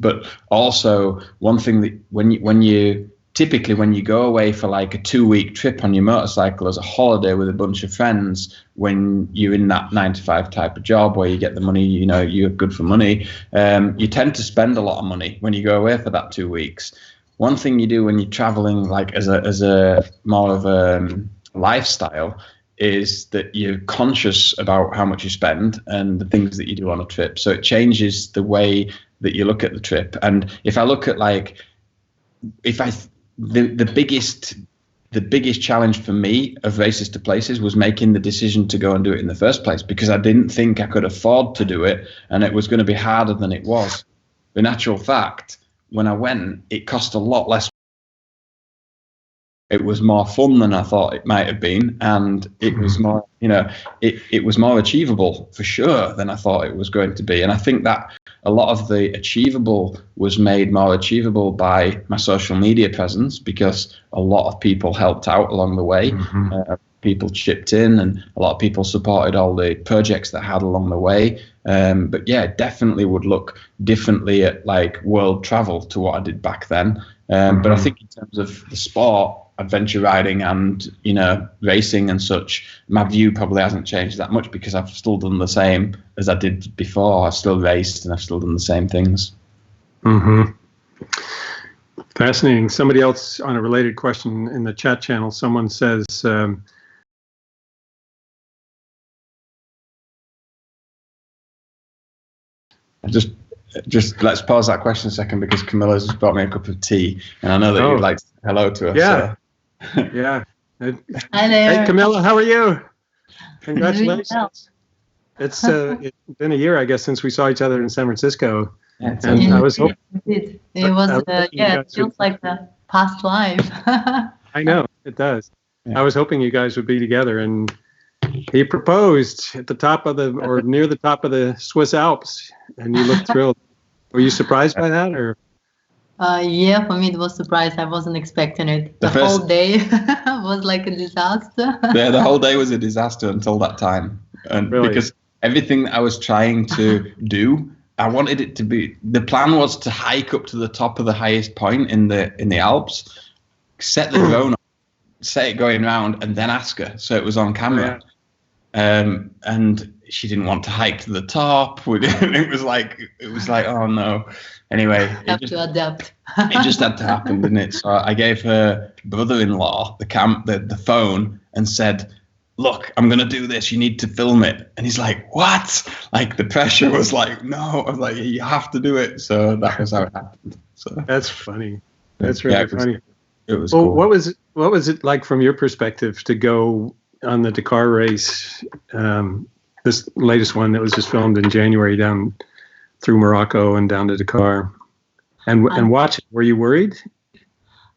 But also one thing that when you go away for like a 2-week trip on your motorcycle as a holiday with a bunch of friends, when you're in that 9-to-5 type of job where you get the money, you're good for money, you tend to spend a lot of money when you go away for that 2 weeks. One thing you do when you're traveling, like as a more of a lifestyle, is that you're conscious about how much you spend and the things that you do on a trip. So it changes the way that you look at the trip. And if I look at the biggest challenge for me of Races to Places was making the decision to go and do it in the first place, because I didn't think I could afford to do it and it was going to be harder than it was. In actual fact, when I went, it cost a lot less. It was more fun than I thought it might have been, and it was more, it was more achievable for sure than I thought it was going to be. And I think that a lot of the achievable was made more achievable by my social media presence, because a lot of people helped out along the way. People chipped in, and a lot of people supported all the projects that I had along the way. But yeah, definitely would look differently at like world travel to what I did back then. But I think in terms of the sport, adventure riding and, you know, racing and such, my view probably hasn't changed that much because I've still done the same as I did before. I've still raced and I've still done the same things. Mm-hmm. Fascinating. Somebody else on a related question in the chat channel, someone says, Just let's pause that question a second because Camilla's just brought me a cup of tea, and I know that you'd like to say hello to her. Yeah. So. Yeah. Hi there. Hey, Camila, how are you? Congratulations. Well. It's been a year, I guess, since we saw each other in San Francisco. Yeah, And I was hoping. It was, it feels like the past life. I know, it does. Yeah. I was hoping you guys would be together, and he proposed at the top of the, or near the top of the Swiss Alps, and you looked thrilled. Were you surprised by that, or? Yeah, for me it was a surprise. I wasn't expecting it. The whole day was like a disaster. Yeah, the whole day was a disaster until that time, and really? Because everything I was trying to do, I wanted it to be. The plan was to hike up to the top of the highest point in the Alps, set the drone up, set it going round, and then ask her, so it was on camera. And she didn't want to hike to the top. It was like, oh no. Anyway, have to adapt. It just had to happen, didn't it? So I gave her brother-in-law the phone and said, look, I'm going to do this. You need to film it. And he's like, what? Like the pressure was like, no. I was like, you have to do it. So that was how it happened. So that's funny. That's really funny. It was well, cool. What was it like from your perspective to go on the Dakar race, this latest one that was just filmed in January down through Morocco and down to Dakar, and watch it? Were you worried?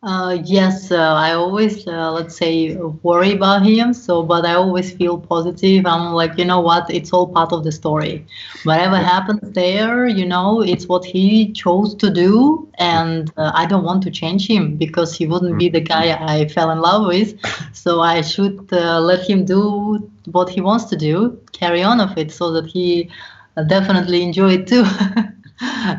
Yes, I always, let's say, worry about him. But I always feel positive. I'm like, you know what? It's all part of the story. Whatever happens there, you know, it's what he chose to do. And I don't want to change him because he wouldn't be the guy I fell in love with. So I should let him do what he wants to do, carry on of it, so that he definitely enjoy it too.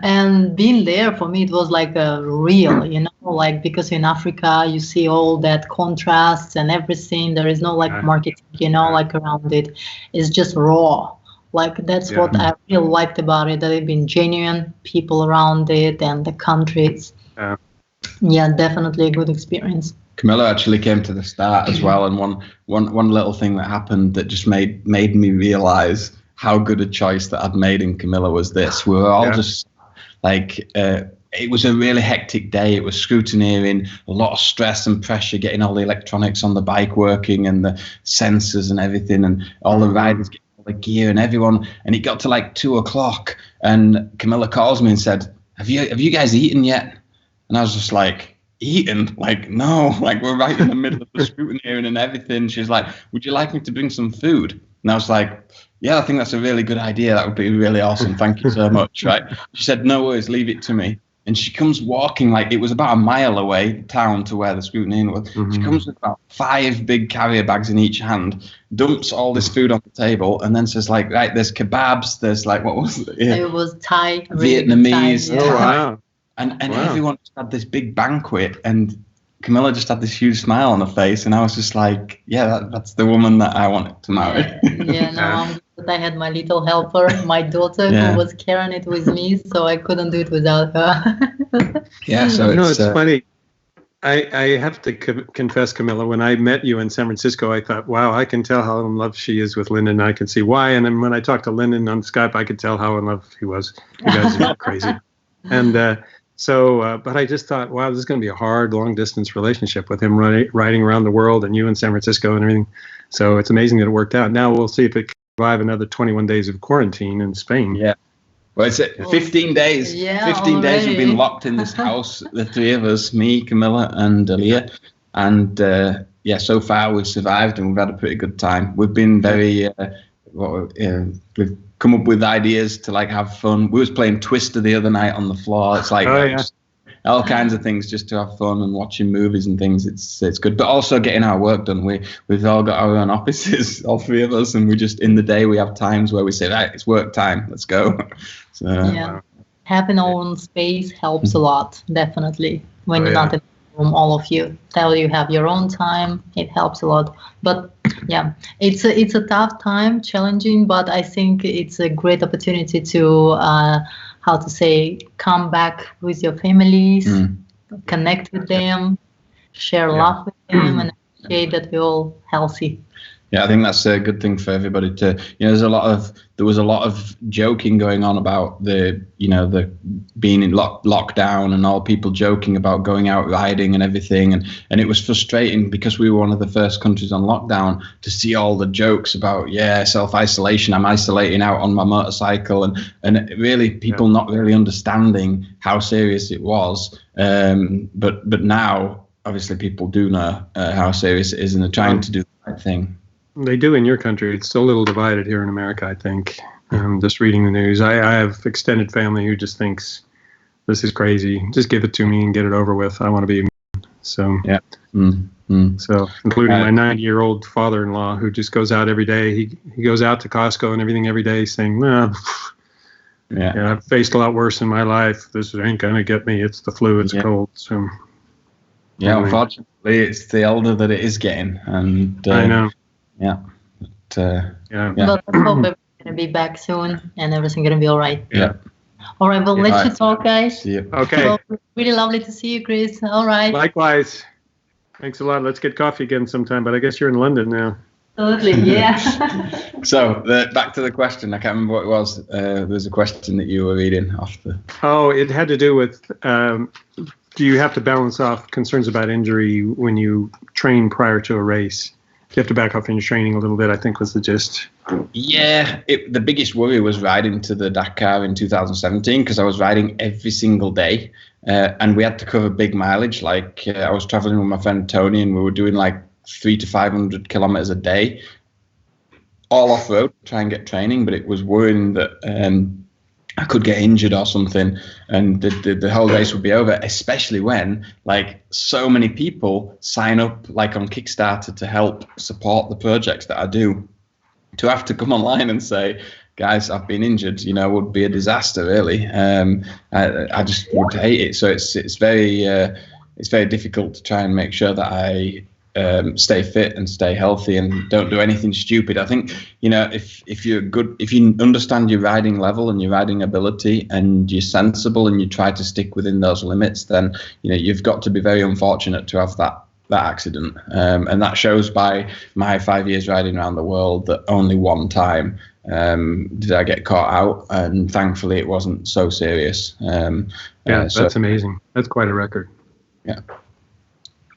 And being there for me, it was like a real, you know, like because in Africa you see all that contrasts and everything. There is no like marketing, you know, like around it. It's just raw. Like that's what I really liked about it, that it been genuine people around it and the countries. Yeah, definitely a good experience. Camila actually came to the start as well, and one little thing that happened that just made me realize how good a choice that I'd made in Camila was this. We were all just like, it was a really hectic day. It was scrutineering, a lot of stress and pressure, getting all the electronics on the bike working and the sensors and everything, and all the riders getting all the gear and everyone. And it got to like 2:00, and Camila calls me and said, have you guys eaten yet? And I was just like, eaten? Like, no, like we're right in the middle of the scrutineering and everything. She's like, would you like me to bring some food? And I was like, yeah, I think that's a really good idea. That would be really awesome. Thank you so much. Right? She said, no worries, leave it to me. And she comes walking, like it was about a mile away town to where the scrutineering was. She comes with about 5 big carrier bags in each hand, dumps all this food on the table, and then says like, right, there's kebabs, there's like, what was it? Yeah. It was Thai, Vietnamese. Thai, Oh, wow. And everyone just had this big banquet, and Camila just had this huge smile on her face, and I was just like, yeah, that's the woman that I wanted to marry. I'm glad I had my little helper, my daughter, who was carrying it with me, so I couldn't do it without her. So it's funny. I have to confess, Camila, when I met you in San Francisco, I thought, wow, I can tell how in love she is with Lyndon. I can see why. And then when I talked to Lyndon on Skype, I could tell how in love he was. You guys are crazy. And but I just thought, wow, this is going to be a hard, long-distance relationship with him riding around the world and you in San Francisco and everything. So it's amazing that it worked out. Now we'll see if it can survive another 21 days of quarantine in Spain. Yeah. Well, it's 15 days. Yeah, 15 days we've been locked in this house, the three of us, me, Camila, and Aaliyah. And so far we've survived and we've had a pretty good time. We've been very, we've come up with ideas to like have fun. We was playing Twister the other night on the floor. It's like all kinds of things just to have fun and watching movies and things. It's good, but also getting our work done. We've all got our own offices, all three of us, and we just in the day we have times where we say, right, it's work time, let's go. So having our own space helps a lot, definitely, when you're not in room, all of you. Till you have your own time, it helps a lot. But yeah, it's a tough time, challenging, but I think it's a great opportunity to how to say, come back with your families, connect with them, share love with them, and appreciate that we're all healthy. Yeah, I think that's a good thing for everybody to, there was a lot of joking going on about the being in lockdown and all, people joking about going out riding and everything. And it was frustrating because we were one of the first countries on lockdown to see all the jokes about, self-isolation. I'm isolating out on my motorcycle and really people not really understanding how serious it was. But now, obviously, people do know how serious it is and they're trying to do the right thing. They do in your country. It's still a little divided here in America, I think. Just reading the news. I have extended family who just thinks this is crazy. Just give it to me and get it over with. I want to be immune. So, so including my 90-year-old father-in-law who just goes out every day. He goes out to Costco and everything every day saying, I've faced a lot worse in my life. This ain't going to get me. It's the flu. It's cold. So, unfortunately, it's the older that it is getting. And I know. But let's hope everyone's gonna be back soon and everything's gonna be all right. All right, well, let you talk, guys. See you. Okay. Well, really lovely to see you, Chris. All right. Likewise. Thanks a lot. Let's get coffee again sometime. But I guess you're in London now. Absolutely, yeah. So back to the question. I can't remember what it was. There's a question that you were reading off the. Oh, it had to do with. Do you have to balance off concerns about injury when you train prior to a race? You have to back off in your training a little bit, I think was the gist. Yeah, the biggest worry was riding to the Dakar in 2017 because I was riding every single day and we had to cover big mileage. Like I was traveling with my friend Tony and we were doing like 300 to 500 kilometers a day, all off road, try and get training. But it was worrying that I could get injured or something and the whole race would be over, especially when like so many people sign up like on Kickstarter to help support the projects that I do. To have to come online and say, guys, I've been injured, would be a disaster really. I just would hate it. So it's very difficult to try and make sure that I stay fit and stay healthy and don't do anything stupid. I think, if you understand your riding level and your riding ability and you're sensible and you try to stick within those limits, then, you've got to be very unfortunate to have that accident. And that shows by my 5 years riding around the world that only one time did I get caught out. And thankfully it wasn't so serious. That's amazing. That's quite a record.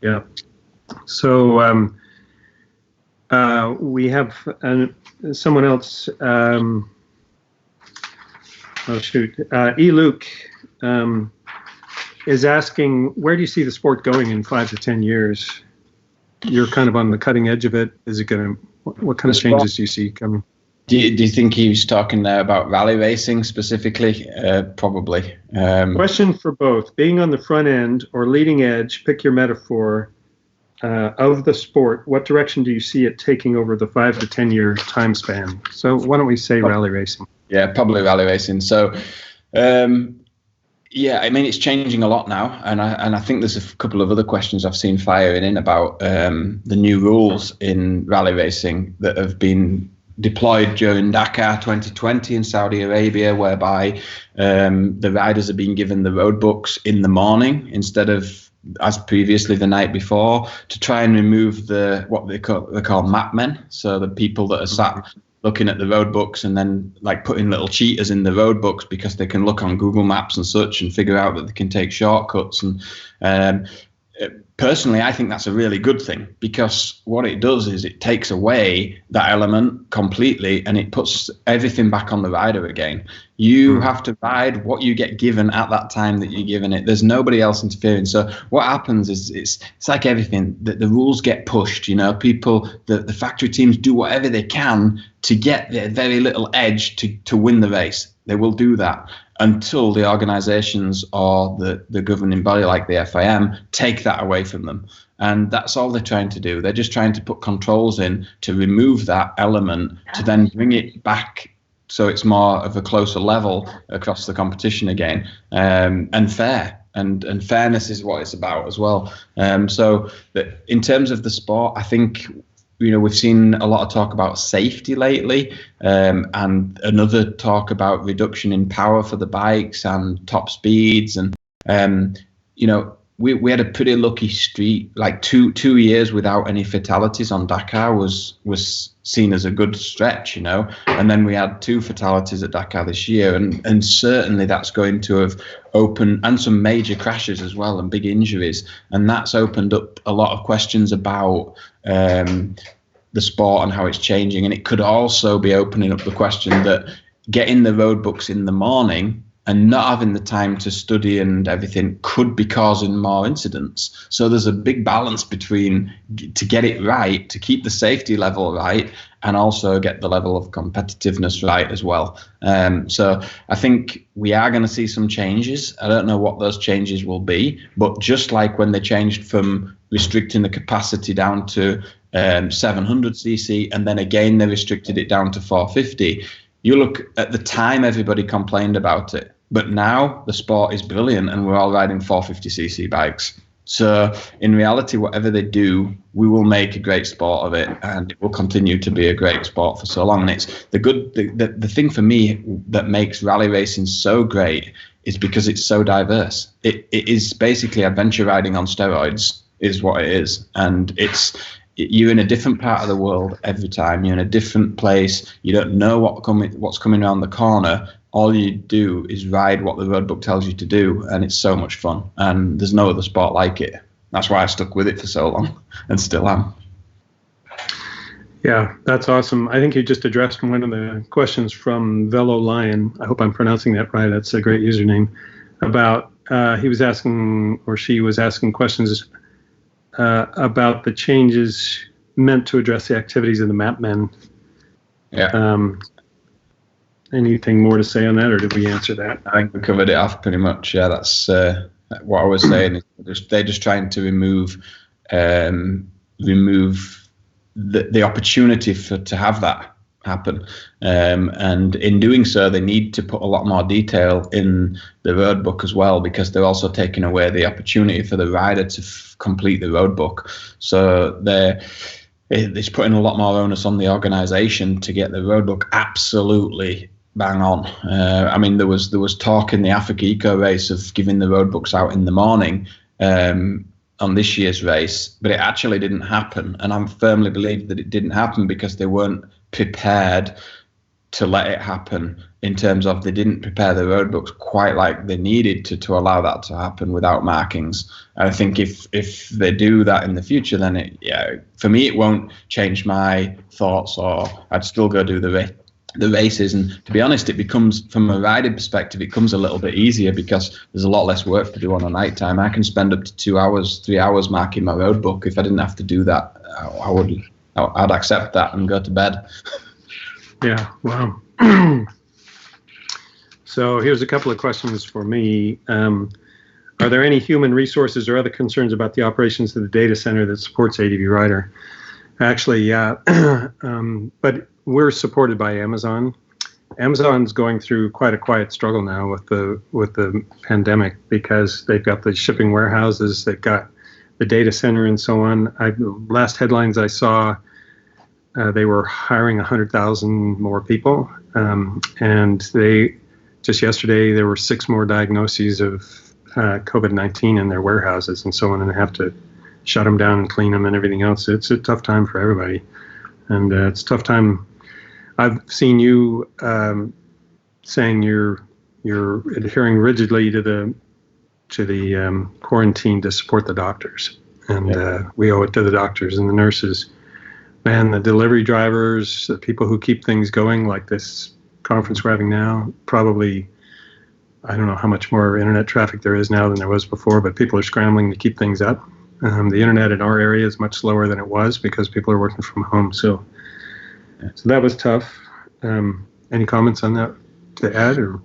Yeah. So we have someone else. Luke is asking, where do you see the sport going in 5 to 10 years? You're kind of on the cutting edge of it. Is it going to? What kind of changes do you see coming? Do you think he was talking there about rally racing specifically? Probably. Question for both: being on the front end or leading edge, pick your metaphor. Of the sport, what direction do you see it taking over the 5 to 10 year time span? So why don't we say rally racing? Yeah, probably rally racing. So, it's changing a lot now, and I think there's a couple of other questions I've seen firing in about the new rules in rally racing that have been deployed during Dakar 2020 in Saudi Arabia, whereby the riders are being given the road books in the morning instead of as previously the night before, to try and remove what they call map men. So the people that are sat looking at the road books and then like putting little cheaters in the road books because they can look on Google Maps and such and figure out that they can take shortcuts. And personally, I think that's a really good thing, because what it does is it takes away that element completely and it puts everything back on the rider again. You have to ride what you get given at that time that you're given it. There's nobody else interfering. So what happens is it's like everything, the rules get pushed. People, the factory teams do whatever they can to get their very little edge to win the race. They will do that until the organizations or the governing body like the FIM take that away from them. And that's all they're trying to do. They're just trying to put controls in to remove that element, to then bring it back so it's more of a closer level across the competition again, and fair. and fairness is what it's about as well. So that in terms of the sport, I think, you know, we've seen a lot of talk about safety lately, and another talk about reduction in power for the bikes and top speeds. And, you know, we had a pretty lucky streak, like two years without any fatalities on Dakar was seen as a good stretch, you know. And then we had 2 fatalities at Dakar this year, and certainly that's going to have opened, and some major crashes as well, and big injuries, and that's opened up a lot of questions about the sport and how it's changing. And it could also be opening up the question that getting the road books in the morning and not having the time to study and everything could be causing more incidents. So there's a big balance between to get it right, to keep the safety level right, and also get the level of competitiveness right as well. So I think we are going to see some changes. I don't know what those changes will be, but just like when they changed from restricting the capacity down to 700cc, and then again they restricted it down to 450, you look at the time, everybody complained about it. But now the sport is brilliant and we're all riding 450cc bikes. So in reality, whatever they do, we will make a great sport of it, and it will continue to be a great sport for so long. And it's the thing for me that makes rally racing so great is because it's so diverse. It is basically adventure riding on steroids is what it is. And you're in a different part of the world every time. You're in a different place. You don't know what's coming around the corner. All you do is ride what the roadbook tells you to do, and it's so much fun. And there's no other sport like it. That's why I stuck with it for so long, and still am. Yeah, that's awesome. I think you just addressed one of the questions from Velo Lion. I hope I'm pronouncing that right. That's a great username. About he was asking, or she was asking questions about the changes meant to address the activities of the map men. Yeah. Anything more to say on that, or did we answer that? I think we covered it off pretty much. Yeah, that's what I was saying. They're just trying to remove the opportunity to have that happen. And in doing so, they need to put a lot more detail in the road book as well, because they're also taking away the opportunity for the rider to complete the road book. So it's putting a lot more onus on the organisation to get the road book absolutely bang on. I mean, there was talk in the Africa Eco race of giving the road books out in the morning on this year's race, but it actually didn't happen. And I firmly believe that it didn't happen because they weren't prepared to let it happen, in terms of they didn't prepare the road books quite like they needed to allow that to happen without markings. And I think if they do that in the future, then for me, it won't change my thoughts, or I'd still go do the races. And to be honest, it becomes, from a riding perspective, it becomes a little bit easier because there's a lot less work to do on a night time. I can spend up to 2 hours, 3 hours marking my road book. If I didn't have to do that, I'd accept that and go to bed. Yeah, wow. So here's a couple of questions for me. Are there any human resources or other concerns about the operations of the data center that supports ADVrider? Actually, yeah, but we're supported by Amazon. Amazon's going through quite a quiet struggle now with the pandemic, because they've got the shipping warehouses, they've got the data center, and so on. Last headlines I saw, they were hiring 100,000 more people, and just yesterday there were 6 more diagnoses of COVID-19 in their warehouses and so on, and they have to shut them down and clean them and everything else. It's a tough time for everybody, and it's a tough time. I've seen you saying you're adhering rigidly to the quarantine to support the doctors, and we owe it to the doctors and the nurses. Man, the delivery drivers, the people who keep things going, like this conference we're having now, probably, I don't know how much more internet traffic there is now than there was before, but people are scrambling to keep things up. The internet in our area is much slower than it was because people are working from home. So that was tough. Any comments on that to add? Or?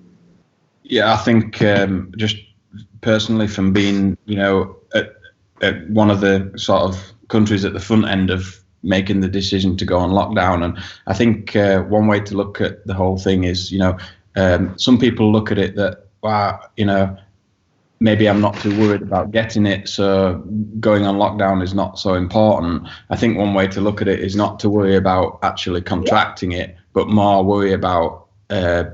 Yeah, I think just personally, from being, at one of the sort of countries at the front end of making the decision to go on lockdown, and I think one way to look at the whole thing is, some people look at it that, wow, maybe I'm not too worried about getting it, so going on lockdown is not so important. I think one way to look at it is not to worry about actually contracting it, but more worry about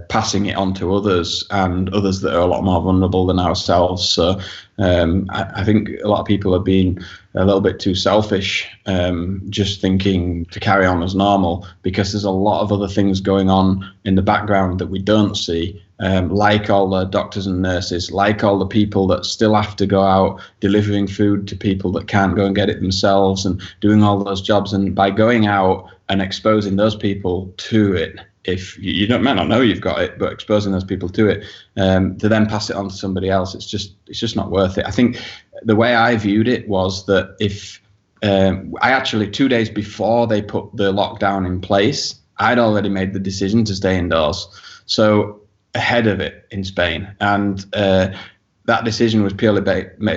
passing it on to others, and others that are a lot more vulnerable than ourselves. So I think a lot of people are being a little bit too selfish, just thinking to carry on as normal, because there's a lot of other things going on in the background that we don't see, like all the doctors and nurses, like all the people that still have to go out delivering food to people that can't go and get it themselves, and doing all those jobs. And by going out and exposing those people to it, if you might not know you've got it, but exposing those people to it, to then pass it on to somebody else, it's just not worth it. I think the way I viewed it was that if I actually 2 days before they put the lockdown in place, I'd already made the decision to stay indoors. So ahead of it in Spain, and that decision was purely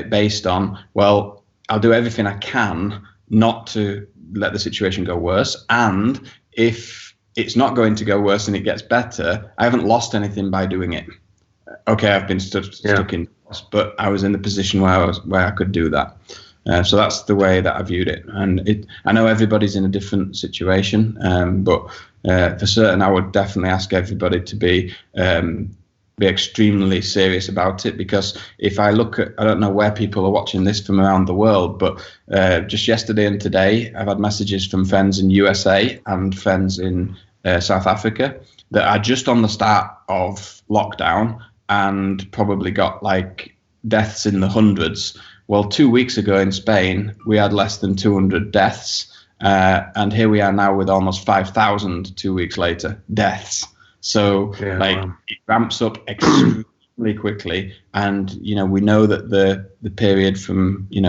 based on, well, I'll do everything I can not to let the situation go worse, and if it's not going to go worse and it gets better, I haven't lost anything by doing it. Okay, I've been stuck in, but I was in the position where I could do that. So that's the way that I viewed it. And I know everybody's in a different situation, but for certain, I would definitely ask everybody to be extremely serious about it, because if I look at, I don't know where people are watching this from around the world, but just yesterday and today, I've had messages from friends in USA and friends in South Africa that are just on the start of lockdown and probably got like deaths in the hundreds. Well, 2 weeks ago in Spain, we had less than 200 deaths. And here we are now with almost 5,000 2 weeks later, deaths. So it ramps up extremely quickly. And, we know that the period from, in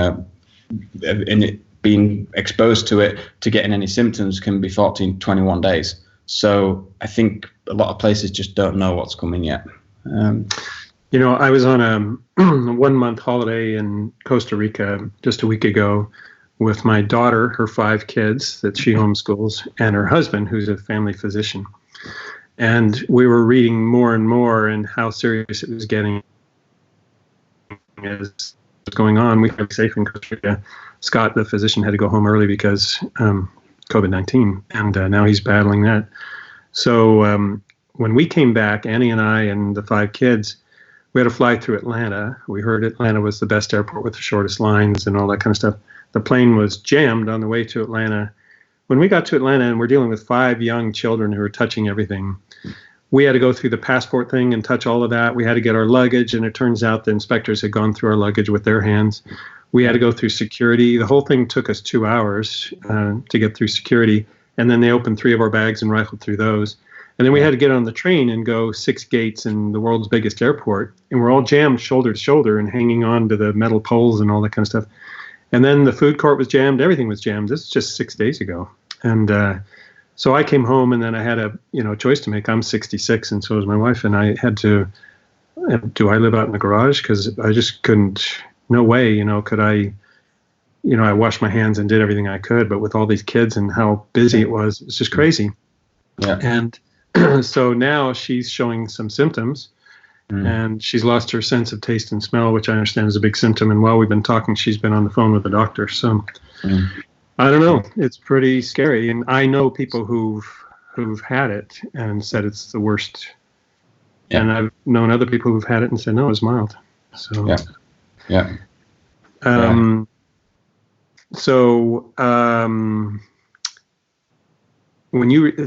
it being exposed to it to getting any symptoms can be 14, 21 days. So I think a lot of places just don't know what's coming yet. I was on a 1 month holiday in Costa Rica just a week ago with my daughter, her 5 kids that she homeschools, and her husband, who's a family physician. And we were reading more and more and how serious it was getting as it was going on. We were safe in Costa Rica. Scott, the physician, had to go home early because COVID-19, and now he's battling that. So when we came back, Annie and I and the 5 kids, we had to fly through Atlanta. We heard Atlanta was the best airport with the shortest lines and all that kind of stuff. The plane was jammed on the way to Atlanta. When we got to Atlanta, and we're dealing with 5 young children who are touching everything, we had to go through the passport thing and touch all of that. We had to get our luggage, and it turns out the inspectors had gone through our luggage with their hands. We had to go through security. The whole thing took us 2 hours to get through security, and then they opened 3 of our bags and rifled through those. And then we had to get on the train and go 6 gates in the world's biggest airport, and we're all jammed shoulder to shoulder and hanging on to the metal poles and all that kind of stuff. And then the food court was jammed. Everything was jammed. This is just 6 days ago. And so I came home, and then I had a choice to make. I'm 66, and so is my wife. And I had to, do I live out in the garage? Because I just couldn't, no way, could I, I washed my hands and did everything I could. But with all these kids and how busy it was just crazy. Yeah. And so now she's showing some symptoms. And she's lost her sense of taste and smell, which I understand is a big symptom. And while we've been talking, she's been on the phone with the doctor. So I don't know. It's pretty scary. And I know people who've had it and said it's the worst. Yeah. And I've known other people who've had it and said, no, it's mild. So,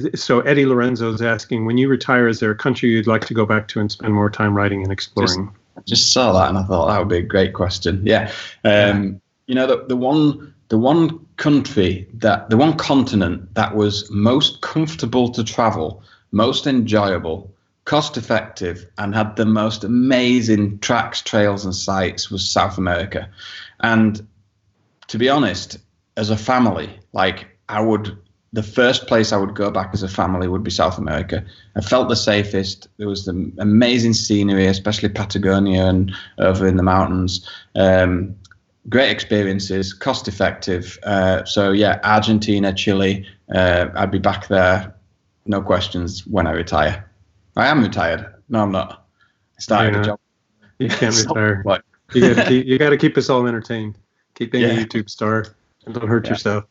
So Eddie Lorenzo's asking, when you retire, is there a country you'd like to go back to and spend more time writing and exploring? Just saw that and I thought that would be a great question. Yeah. The one country the one continent that was most comfortable to travel, most enjoyable, cost effective, and had the most amazing tracks, trails and sites was South America. And to be honest, as a family, the first place I would go back as a family would be South America. I felt the safest. There was the amazing scenery, especially Patagonia and over in the mountains. Great experiences, cost effective. Argentina, Chile, I'd be back there, no questions, when I retire. I am retired. No, I'm not. I started a job. You can't retire. You got to keep us all entertained. Keep being a YouTube star and don't hurt yourself.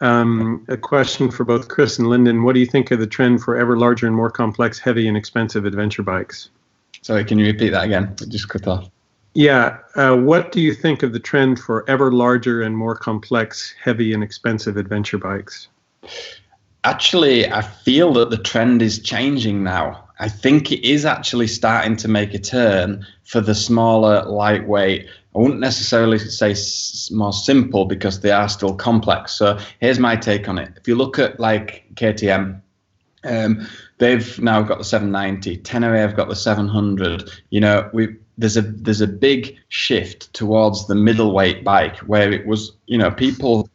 A question for both Chris and Lyndon. What do you think of the trend for ever larger and more complex, heavy and expensive adventure bikes? Sorry, can you repeat that again? It just cut off. Yeah. What do you think of the trend for ever larger and more complex, heavy and expensive adventure bikes? Actually, I feel that the trend is changing now. I think it is actually starting to make a turn for the smaller, lightweight. I wouldn't necessarily say more simple because they are still complex. So here's my take on it. If you look at like KTM, they've now got the 790. Tenere have got the 700. You know, there's a big shift towards the middleweight bike where it was, you know, people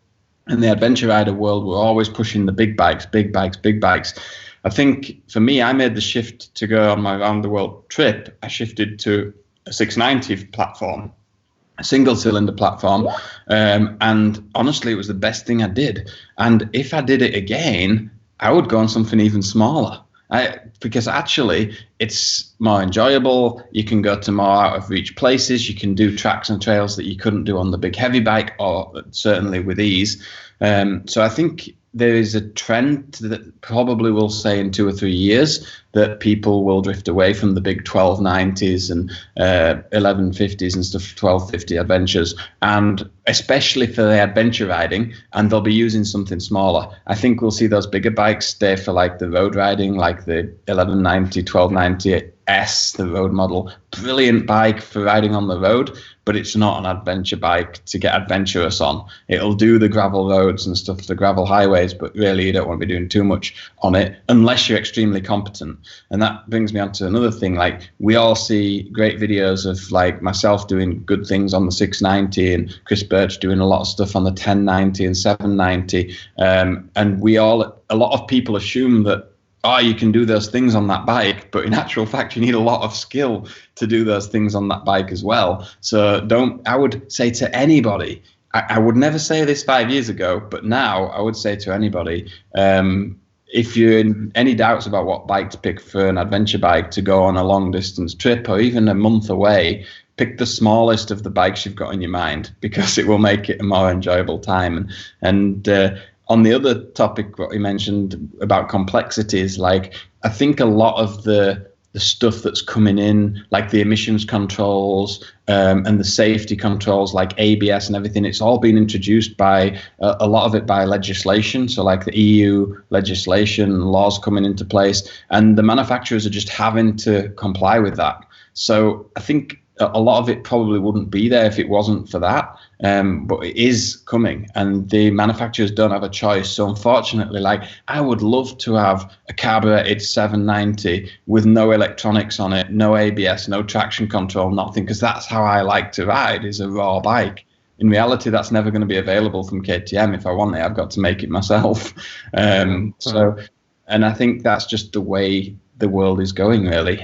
in the adventure rider world were always pushing the big bikes, big bikes, big bikes. I think for me, I made the shift to go on my around the world trip. I shifted to a 690 platform, a single cylinder platform. And honestly, it was the best thing I did. And if I did it again, I would go on something even smaller. Because actually it's more enjoyable. You can go to more out of reach places. You can do tracks and trails that you couldn't do on the big heavy bike, or certainly with ease. So I think there is a trend that probably will say in 2 or 3 years that people will drift away from the big 1290s and 1150s and stuff, 1250 adventures, and especially for the adventure riding, and they'll be using something smaller. I think we'll see those bigger bikes stay for like the road riding, like the 1190, 1290 S, the road model. Brilliant bike for riding on the road, but it's not an adventure bike to get adventurous on. It'll do the gravel roads and stuff, the gravel highways, but really you don't want to be doing too much on it unless you're extremely competent. And that brings me on to another thing. Like, we all see great videos of like myself doing good things on the 690 and Chris Birch doing a lot of stuff on the 1090 and 790. And a lot of people assume that, you can do those things on that bike, but in actual fact, you need a lot of skill to do those things on that bike as well. So I would say to anybody, I would never say this 5 years ago, but now I would say to anybody, if you're in any doubts about what bike to pick for an adventure bike to go on a long distance trip or even a month away, pick the smallest of the bikes you've got in your mind, because it will make it a more enjoyable time. And on the other topic, what you mentioned about complexities, like, I think a lot of the stuff that's coming in, like the emissions controls and the safety controls, like ABS and everything, it's all been introduced by a lot of it by legislation. So like the EU legislation, laws coming into place, and the manufacturers are just having to comply with that. So I think a lot of it probably wouldn't be there if it wasn't for that. But it is coming, and the manufacturers don't have a choice. So unfortunately, like, I would love to have a carbureted 790 with no electronics on it, no ABS, no traction control, nothing, because that's how I like to ride, is a raw bike. In reality, that's never going to be available from KTM. If I want it, I've got to make it myself. And I think that's just the way the world is going, really.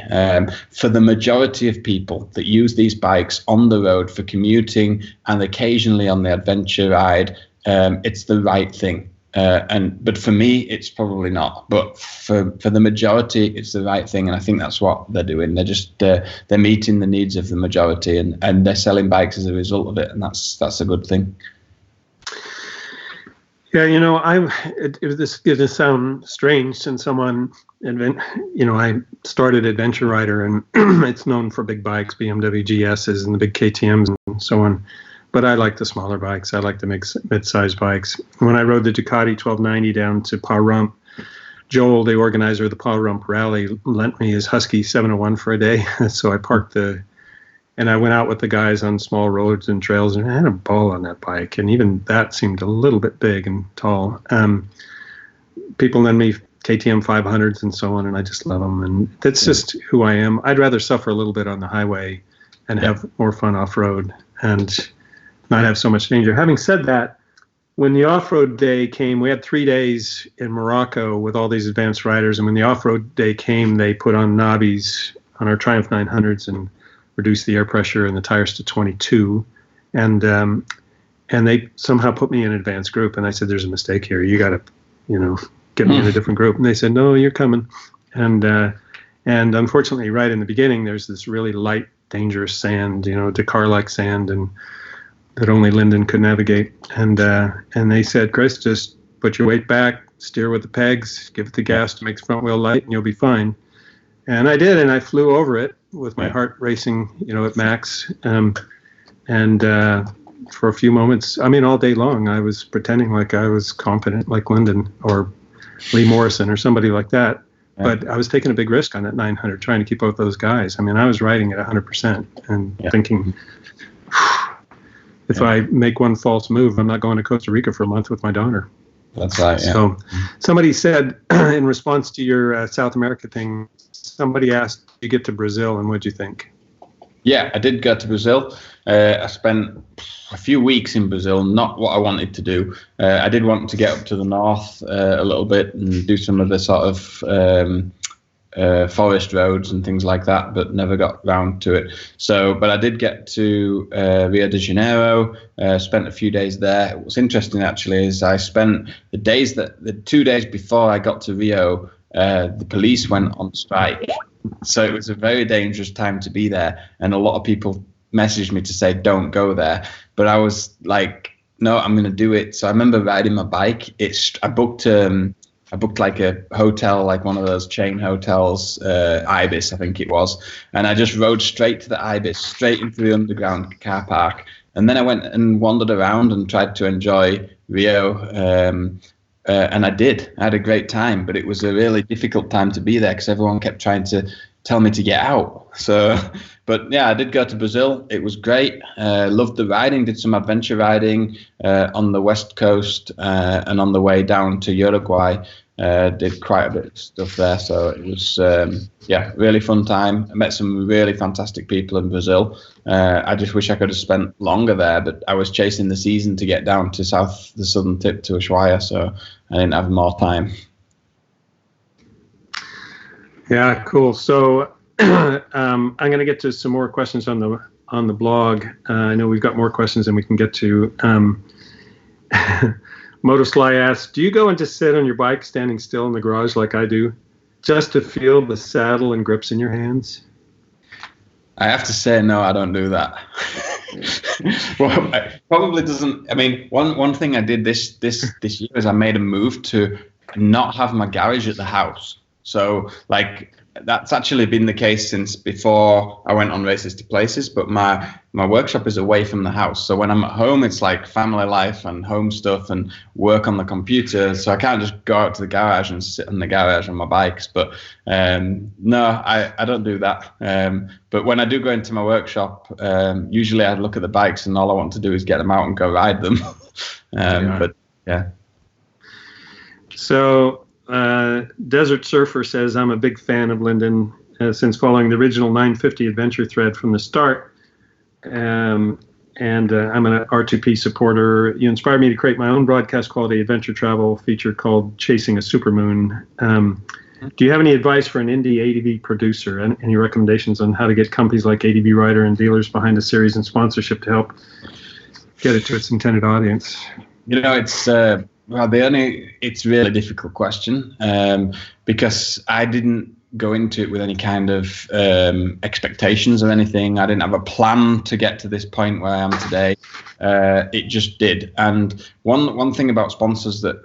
For the majority of people that use these bikes on the road for commuting and occasionally on the adventure ride, it's the right thing. But for me, it's probably not. But for the majority, it's the right thing, and I think that's what they're doing. They're just they're meeting the needs of the majority, and they're selling bikes as a result of it, and that's a good thing. Yeah, you know, this is going to sound strange since someone, I started Adventure Rider, and it's known for big bikes, BMW GSs and the big KTMs and so on. But I like the smaller bikes. I like the mid-sized bikes. When I rode the Ducati 1290 down to Pahrump, Joel, the organizer of the Pahrump rally, lent me his Husky 701 for a day. So I parked and I went out with the guys on small roads and trails, and I had a ball on that bike. And even that seemed a little bit big and tall. People lend me KTM 500s and so on, and I just love them. And that's just who I am. I'd rather suffer a little bit on the highway and have more fun off-road and not have so much danger. Having said that, when the off-road day came, we had 3 days in Morocco with all these advanced riders. And when the off-road day came, they put on knobbies on our Triumph 900s and reduced the air pressure in the tires to 22. And they somehow put me in an advanced group. And I said, there's a mistake here. You got to, get me in a different group. And they said, no, you're coming. And unfortunately, right in the beginning, there's this really light dangerous sand, Dakar-like sand, and that only Lyndon could navigate. And they said, Chris, just put your weight back, steer with the pegs, give it the gas to make the front wheel light, and you'll be fine. And I did, and I flew over it with my heart racing, at max. And for a few moments, all day long, I was pretending like I was confident, like Lyndon or Lee Morrison or somebody like that. Yeah. But I was taking a big risk on that 900, trying to keep up with those guys. I was riding at 100% and thinking, if I make one false move, I'm not going to Costa Rica for a month with my daughter. That's right. Yeah. So somebody said in response to your South America thing, somebody asked, you get to Brazil, and what'd you think? Yeah, I did go to Brazil. I spent a few weeks in Brazil, not what I wanted to do. I did want to get up to the north a little bit and do some of the sort of forest roads and things like that, but never got round to it. But I did get to Rio de Janeiro, spent a few days there. What's interesting actually is I spent the 2 days before I got to Rio, the police went on strike. So it was a very dangerous time to be there. And a lot of people messaged me to say, don't go there. But I was like, no, I'm going to do it. So I remember riding my bike. I booked like a hotel, like one of those chain hotels, Ibis, I think it was. And I just rode straight to the Ibis, straight into the underground car park. And then I went and wandered around and tried to enjoy Rio. And I did. I had a great time, but it was a really difficult time to be there because everyone kept trying to tell me to get out. But yeah, I did go to Brazil. It was great. Loved the riding, did some adventure riding on the west coast and on the way down to Uruguay. Did quite a bit of stuff there. So it was, really fun time. I met some really fantastic people in Brazil. I just wish I could have spent longer there, but I was chasing the season to get down to the southern tip to Ushuaia, so I didn't have more time. Yeah, cool. So I'm going to get to some more questions on the blog. I know we've got more questions than we can get to. Motosly asks, do you go and just sit on your bike standing still in the garage like I do, just to feel the saddle and grips in your hands? I have to say, no, I don't do that. Well, it probably doesn't. One thing I did this year is I made a move to not have my garage at the house. So, that's actually been the case since before I went on Races to Places, but my workshop is away from the house. So when I'm at home, it's like family life and home stuff and work on the computer. So I can't just go out to the garage and sit in the garage on my bikes. But no, I don't do that. But when I do go into my workshop, usually I look at the bikes and all I want to do is get them out and go ride them. But yeah. So Desert Surfer says, I'm a big fan of Lyndon since following the original 950 adventure thread from the start. And I'm an R2P supporter. You inspired me to create my own broadcast quality adventure travel feature called Chasing a Supermoon. Do you have any advice for an indie ADV producer? Any recommendations on how to get companies like ADVrider and dealers behind the series and sponsorship to help get it to its intended audience? It's it's a really difficult question because I didn't go into it with any kind of expectations or anything. I didn't have a plan to get to this point where I am today. It just did. And one thing about sponsors that,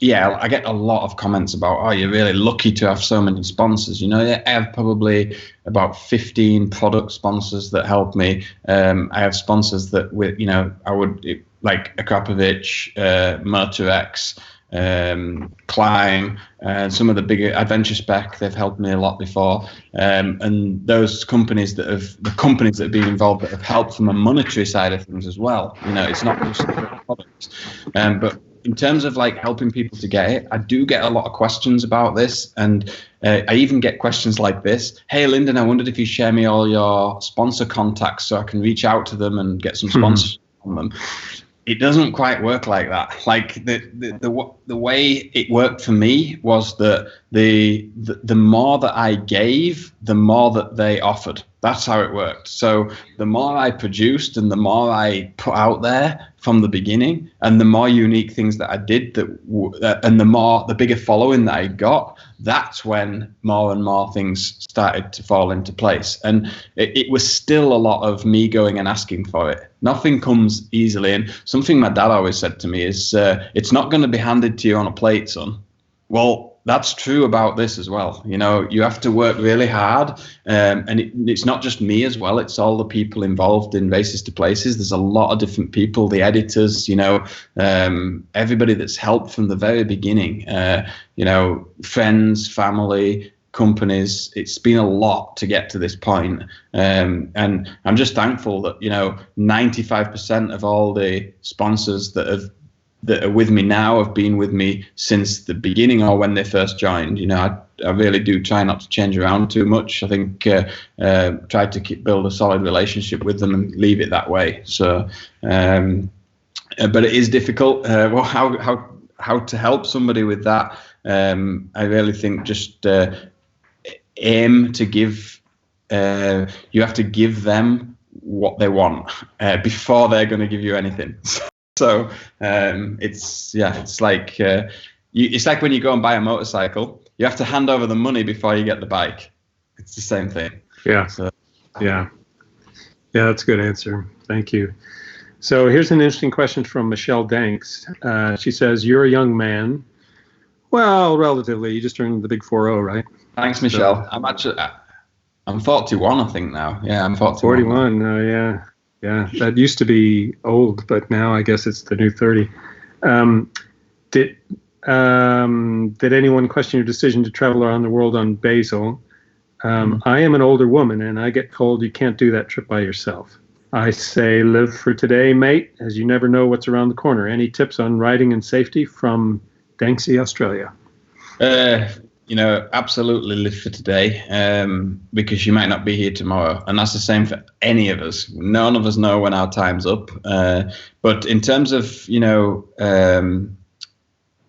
I get a lot of comments about, oh, you're really lucky to have so many sponsors. I have probably about 15 product sponsors that help me. I have sponsors that like Akrapovic, Motorex, Climb, some of the bigger Adventure Spec, they've helped me a lot before. And those companies that have been involved that have helped from a monetary side of things as well. It's not just the products. But in terms of helping people to get it, I do get a lot of questions about this. And I even get questions like this. Hey, Lyndon, I wondered if you share me all your sponsor contacts so I can reach out to them and get some sponsors on them. It doesn't quite work like that. The way it worked for me was that the more that I gave, the more that they offered. That's how it worked. So the more I produced and the more I put out there from the beginning, and the more unique things that I did, and the bigger following that I got, that's when more and more things started to fall into place. And it was still a lot of me going and asking for it. Nothing comes easily. And something my dad always said to me is, it's not going to be handed to you on a plate, son. Well, that's true about this as well. You know, you have to work really hard, and it's not just me as well. It's all the people involved in Races to Places. There's a lot of different people, the editors, you know, everybody that's helped from the very beginning, you know, friends, family, companies. It's been a lot to get to this point. And I'm just thankful that, you know, 95% of all the sponsors that are with me now have been with me since the beginning or when they first joined. You know, I really do try not to change around too much. I think try to build a solid relationship with them and leave it that way. So, but it is difficult. Well, how to help somebody with that? I really think just aim to give. You have to give them what they want before they're going to give you anything. So it's like it's like when you go and buy a motorcycle, you have to hand over the money before you get the bike. It's the same thing. Yeah. So, yeah, that's a good answer. Thank you. So here's an interesting question from Michelle Danks. She says, "You're a young man. Well, relatively. You just turned the big 40, right?" Thanks, Michelle. So, I'm 41, I think now. Yeah, I'm 41. 41. Oh, yeah. Yeah, that used to be old, but now I guess it's the new 30. Did anyone question your decision to travel around the world on Basil? I am an older woman, and I get told you can't do that trip by yourself. I say live for today, mate, as you never know what's around the corner. Any tips on riding and safety from Danksy, Australia? You know, absolutely live for today, because you might not be here tomorrow. And that's the same for any of us. None of us know when our time's up. But in terms of, you know,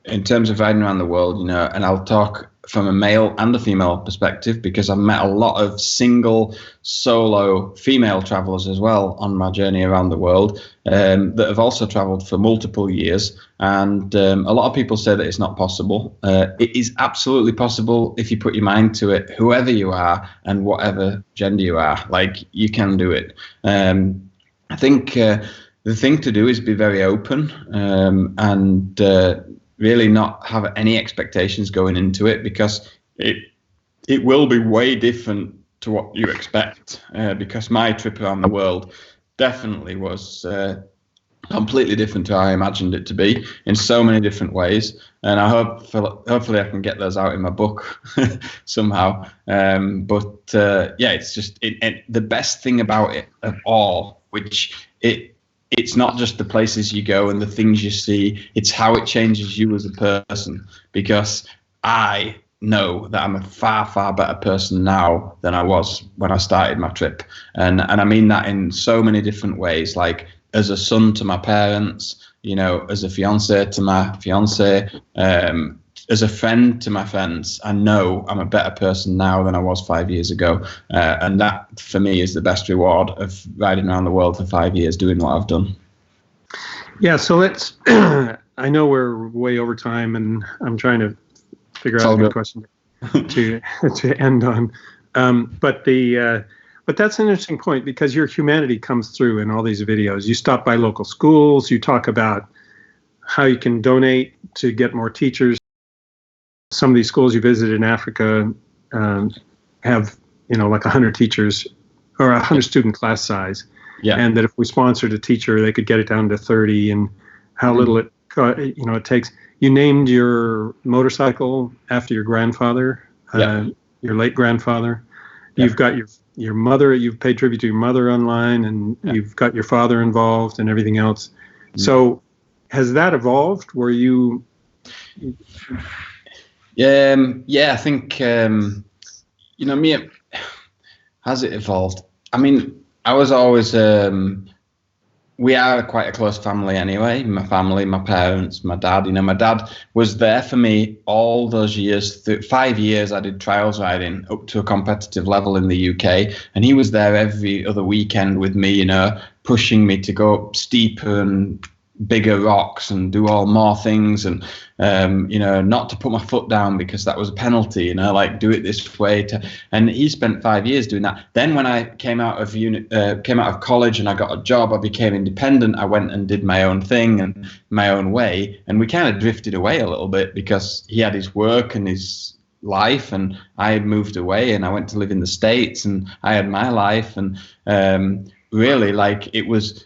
in terms of riding around the world, you know, and I'll talk from a male and a female perspective, because I've met a lot of single, solo, female travelers as well on my journey around the world, that have also traveled for multiple years. And a lot of people say that it's not possible. It is absolutely possible if you put your mind to it, whoever you are and whatever gender you are, like, you can do it. I think the thing to do is be very open, and really not have any expectations going into it, because it will be way different to what you expect, because my trip around the world definitely was completely different to how I imagined it to be in so many different ways. And I hopefully I can get those out in my book somehow. But it's just the best thing about it of all, which it's not just the places you go and the things you see, it's how it changes you as a person. Because I know that I'm a far, far better person now than I was when I started my trip. And I mean that in so many different ways, like as a son to my parents, you know, as a fiance to my fiance, as a friend to my friends. I know I'm a better person now than I was 5 years ago. And that, for me, is the best reward of riding around the world for 5 years doing what I've done. Yeah, so let's, I know we're way over time, and I'm trying to figure out a good question to end on. But that's an interesting point, because your humanity comes through in all these videos. You stop by local schools, you talk about how you can donate to get more teachers. Some of these schools you visit in Africa have, you know, like 100 teachers or 100 student class size. Yeah. And that if we sponsored a teacher, they could get it down to 30, and how little it takes. You named your motorcycle after your grandfather, your late grandfather. Yeah. You've got your mother, you've paid tribute to your mother online, and you've got your father involved and everything else. Mm-hmm. So has that evolved? Were you... I think, me, has it evolved? I mean, I was always, when we are quite a close family anyway. My family, my parents, my dad. You know, my dad was there for me all those years. 5 years I did trials riding up to a competitive level in the UK, and he was there every other weekend with me, you know, pushing me to go up steeper and bigger rocks and do all more things, and you know, not to put my foot down because that was a penalty, you know, like do it this way. And he spent 5 years doing that. Then when I came out of college and I got a job, I became independent. I went and did my own thing and my own way, and we kind of drifted away a little bit because he had his work and his life, and I had moved away and I went to live in the States, and I had my life. And really, like, it was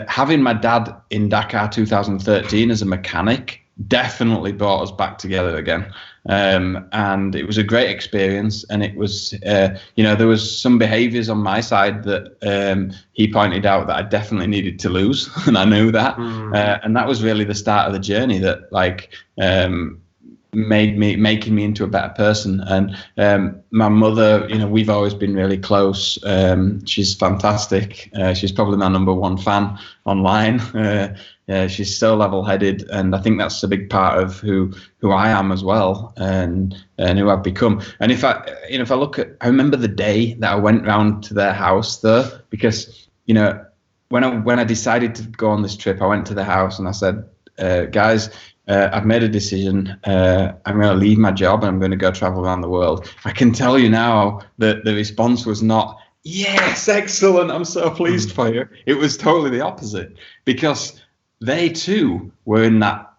having my dad in Dakar 2013 as a mechanic definitely brought us back together again. And it was a great experience. And it was, you know, there was some behaviors on my side that he pointed out that I definitely needed to lose. And I knew that. And that was really the start of the journey that, like, making me into a better person. And my mother, you know, we've always been really close. She's fantastic. She's probably my #1 fan online. She's so level-headed, and I think that's a big part of who I am as well, and who I've become. And if I look at, I remember the day that I went round to their house though, because, you know, when I decided to go on this trip, I went to the house and I said, guys, I've made a decision. I'm going to leave my job and I'm going to go travel around the world. I can tell you now that the response was not, yes, excellent, I'm so pleased for you. It was totally the opposite, because they too were in that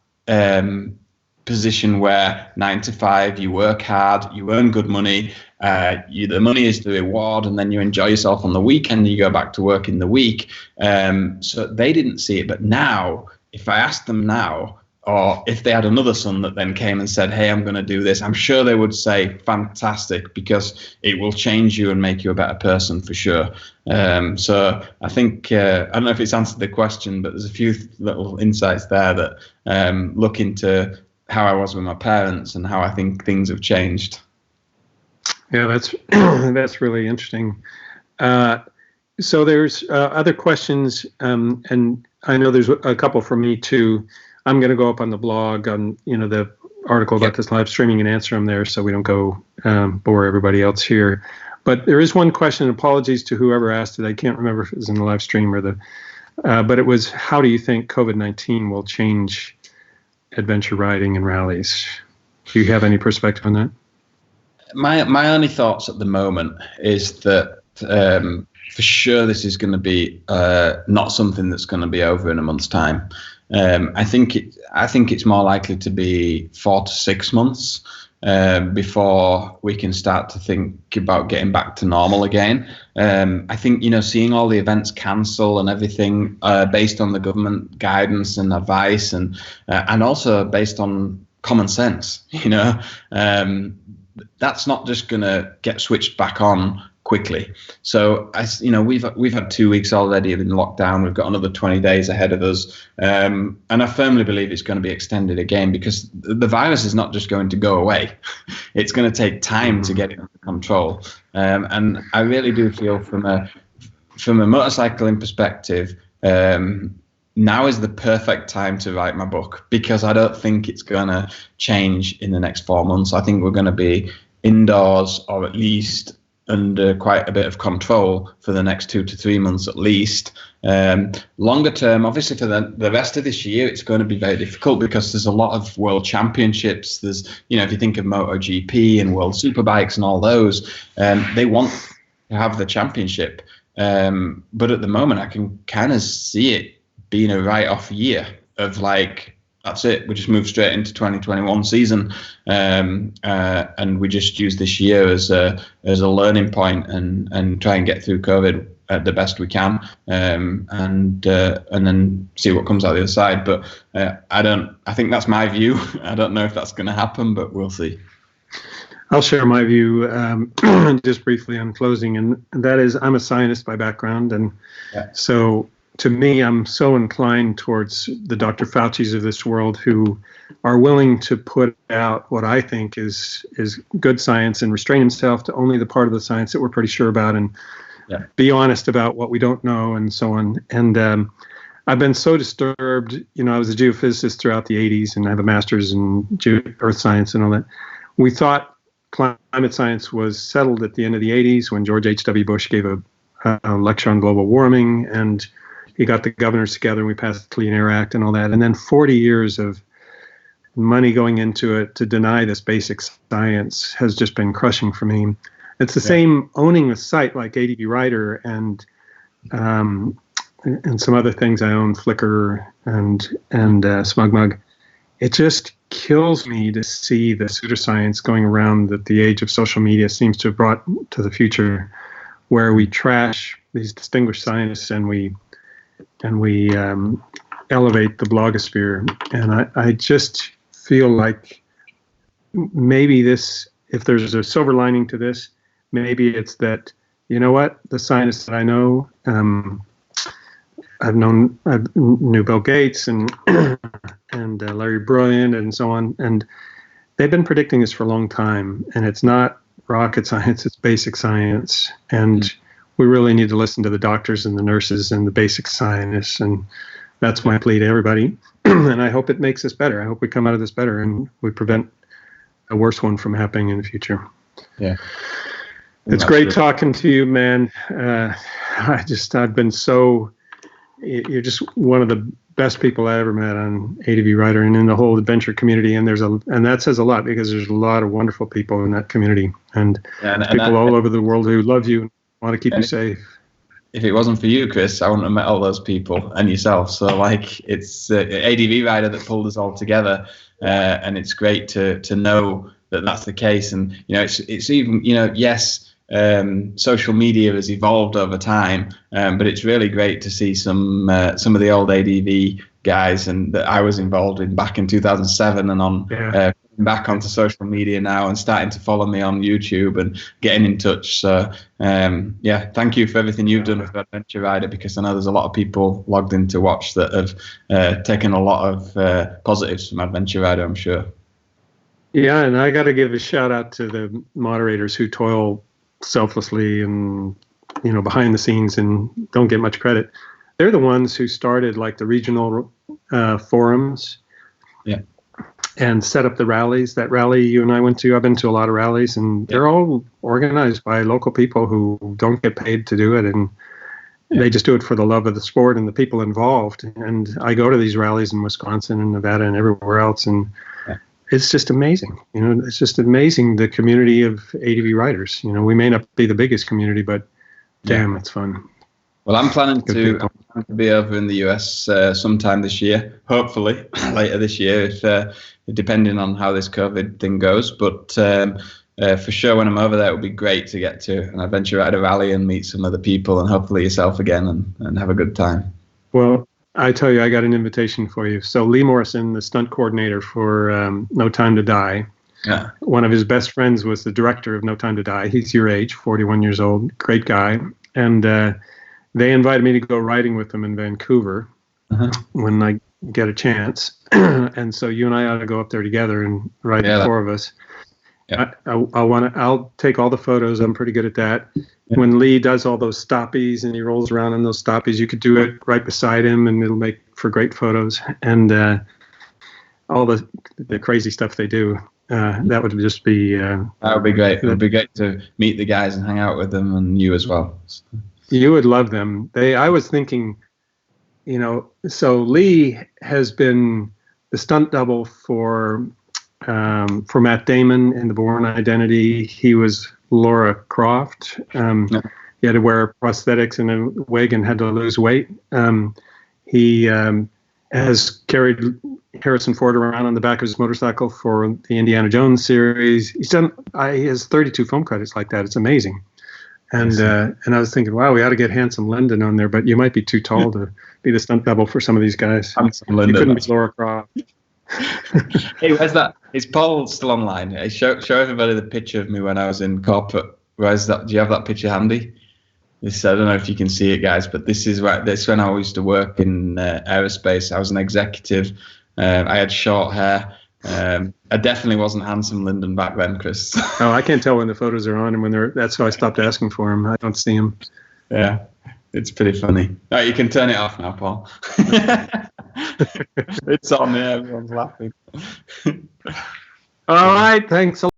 position where 9 to 5, you work hard, you earn good money, the money is the reward, and then you enjoy yourself on the weekend and you go back to work in the week. So they didn't see it. But now, if I asked them now, or if they had another son that then came and said, hey, I'm going to do this, I'm sure they would say, fantastic, because it will change you and make you a better person for sure. So I think, I don't know if it's answered the question, but there's a few little insights there that look into how I was with my parents and how I think things have changed. Yeah, that's really interesting. So there's other questions, and I know there's a couple from me too. I'm going to go up on the blog on, you know, the article about this live streaming and answer them there, so we don't go bore everybody else here. But there is one question. Apologies to whoever asked it. I can't remember if it was in the live stream or but it was, how do you think COVID-19 will change adventure riding and rallies? Do you have any perspective on that? My only thoughts at the moment is that for sure this is going to be not something that's going to be over in a month's time. I think it's more likely to be 4 to 6 months before we can start to think about getting back to normal again. I think, you know, seeing all the events cancel and everything based on the government guidance and advice, and also based on common sense, you know, that's not just going to get switched back on quickly. So, you know, we've had 2 weeks already in lockdown. We've got another 20 days ahead of us, and I firmly believe it's going to be extended again, because the virus is not just going to go away. It's going to take time to get it under control. And I really do feel, from a motorcycling perspective, now is the perfect time to write my book, because I don't think it's going to change in the next 4 months. I think we're going to be indoors, or at least under quite a bit of control, for the next 2 to 3 months at least. Longer term, obviously for the rest of this year, it's going to be very difficult, because there's a lot of world championships. There's, you know, if you think of MotoGP and World Superbikes and all those, they want to have the championship. But at the moment, I can kind of see it being a write-off year of, like, that's it, we just move straight into 2021 season, and we just use this year as a learning point, and try and get through COVID the best we can, and then see what comes out the other side. But I think that's my view. I don't know if that's going to happen, but we'll see. I'll share my view just briefly on closing, and that is, I'm a scientist by background, and so to me, I'm so inclined towards the Dr. Fauci's of this world, who are willing to put out what I think is good science and restrain himself to only the part of the science that we're pretty sure about, and be honest about what we don't know, and so on. And I've been so disturbed. I was a geophysicist throughout the 80s, and I have a master's in earth science and all that. We thought climate science was settled at the end of the 80s when George H.W. Bush gave a lecture on global warming, and he got the governors together and we passed the Clean Air Act and all that. And then 40 years of money going into it to deny this basic science has just been crushing for me. It's the same owning a site like ADVrider and some other things I own, Flickr and SmugMug. It just kills me to see the pseudoscience going around that the age of social media seems to have brought to the future, where we trash these distinguished scientists and we elevate the blogosphere. And I just feel like maybe this, if there's a silver lining to this, maybe it's that, the scientists that I know, I knew Bill Gates and Larry Brilliant and so on, and they've been predicting this for a long time. And it's not rocket science; it's basic science. And we really need to listen to the doctors and the nurses and the basic scientists. And that's my plea to everybody. And I hope it makes us better. I hope we come out of this better and we prevent a worse one from happening in the future. Yeah. It's great talking to you, man. I've been so. You're just one of the best people I ever met on ADVrider and in the whole adventure community. And and that says a lot, because there's a lot of wonderful people in that community and people all over the world who love you and want to keep you safe. If it wasn't for you, Chris, I wouldn't have met all those people and yourself. So it's ADVrider that pulled us all together. And it's great to know that that's the case. And, it's even, yes, social media has evolved over time, but it's really great to see some of the old ADV guys and that I was involved in back in 2007 and on back onto social media now and starting to follow me on YouTube and getting in touch. So thank you for everything you've done with ADVrider, because I know there's a lot of people logged in to watch that have taken a lot of positives from ADVrider, I'm sure. Yeah, and I got to give a shout out to the moderators who toil selflessly and behind the scenes and don't get much credit. They're the ones who started like the regional forums and set up the rallies. That rally you and I went to, I've been to a lot of rallies, and they're all organized by local people who don't get paid to do it, and they just do it for the love of the sport and the people involved. And I go to these rallies in Wisconsin and Nevada and everywhere else, and it's just amazing. It's just amazing, the community of ADVriders. We may not be the biggest community, but damn, it's fun. Well, I'm planning to be over in the US sometime this year, hopefully later this year, if depending on how this COVID thing goes. But for sure, when I'm over there, it would be great to get to an ADVrider rally and meet some other people, and hopefully yourself again, and have a good time. Well, I tell you, I got an invitation for you. So Lee Morrison, the stunt coordinator for No Time to Die, one of his best friends was the director of No Time to Die. He's your age, 41 years old, great guy. And they invited me to go riding with them in Vancouver when I get a chance. And so you and I ought to go up there together and ride the four of us. Yeah. I'll take all the photos. I'm pretty good at that. Yeah. When Lee does all those stoppies and he rolls around in those stoppies, you could do it right beside him, and it'll make for great photos. And all the crazy stuff they do, that would just be. That would be great. It would be great to meet the guys and hang out with them, and you as well. You would love them. I was thinking, so Lee has been the stunt double for Matt Damon in The Bourne Identity. He was Laura Croft. He had to wear prosthetics and a wig and had to lose weight. He has carried Harrison Ford around on the back of his motorcycle for the Indiana Jones series. He has 32 film credits like that. It's amazing. And I was thinking, wow, we ought to get Handsome Lyndon on there, but you might be too tall to be the stunt double for some of these guys. Handsome Lyndon. You couldn't be Laura Croft. Hey, where's that? Is Paul still online? Hey, show everybody the picture of me when I was in corporate. Where's that? Do you have that picture handy? I don't know if you can see it, guys, but this is when I used to work in aerospace. I was an executive. I had short hair. I definitely wasn't Handsome Lyndon back then, Chris. Oh, I can't tell when the photos are on and when they're. That's why I stopped asking for them. I don't see them. Yeah. It's pretty funny. No, you can turn it off now, Paul. It's on there. Everyone's laughing. All right. Thanks a lot.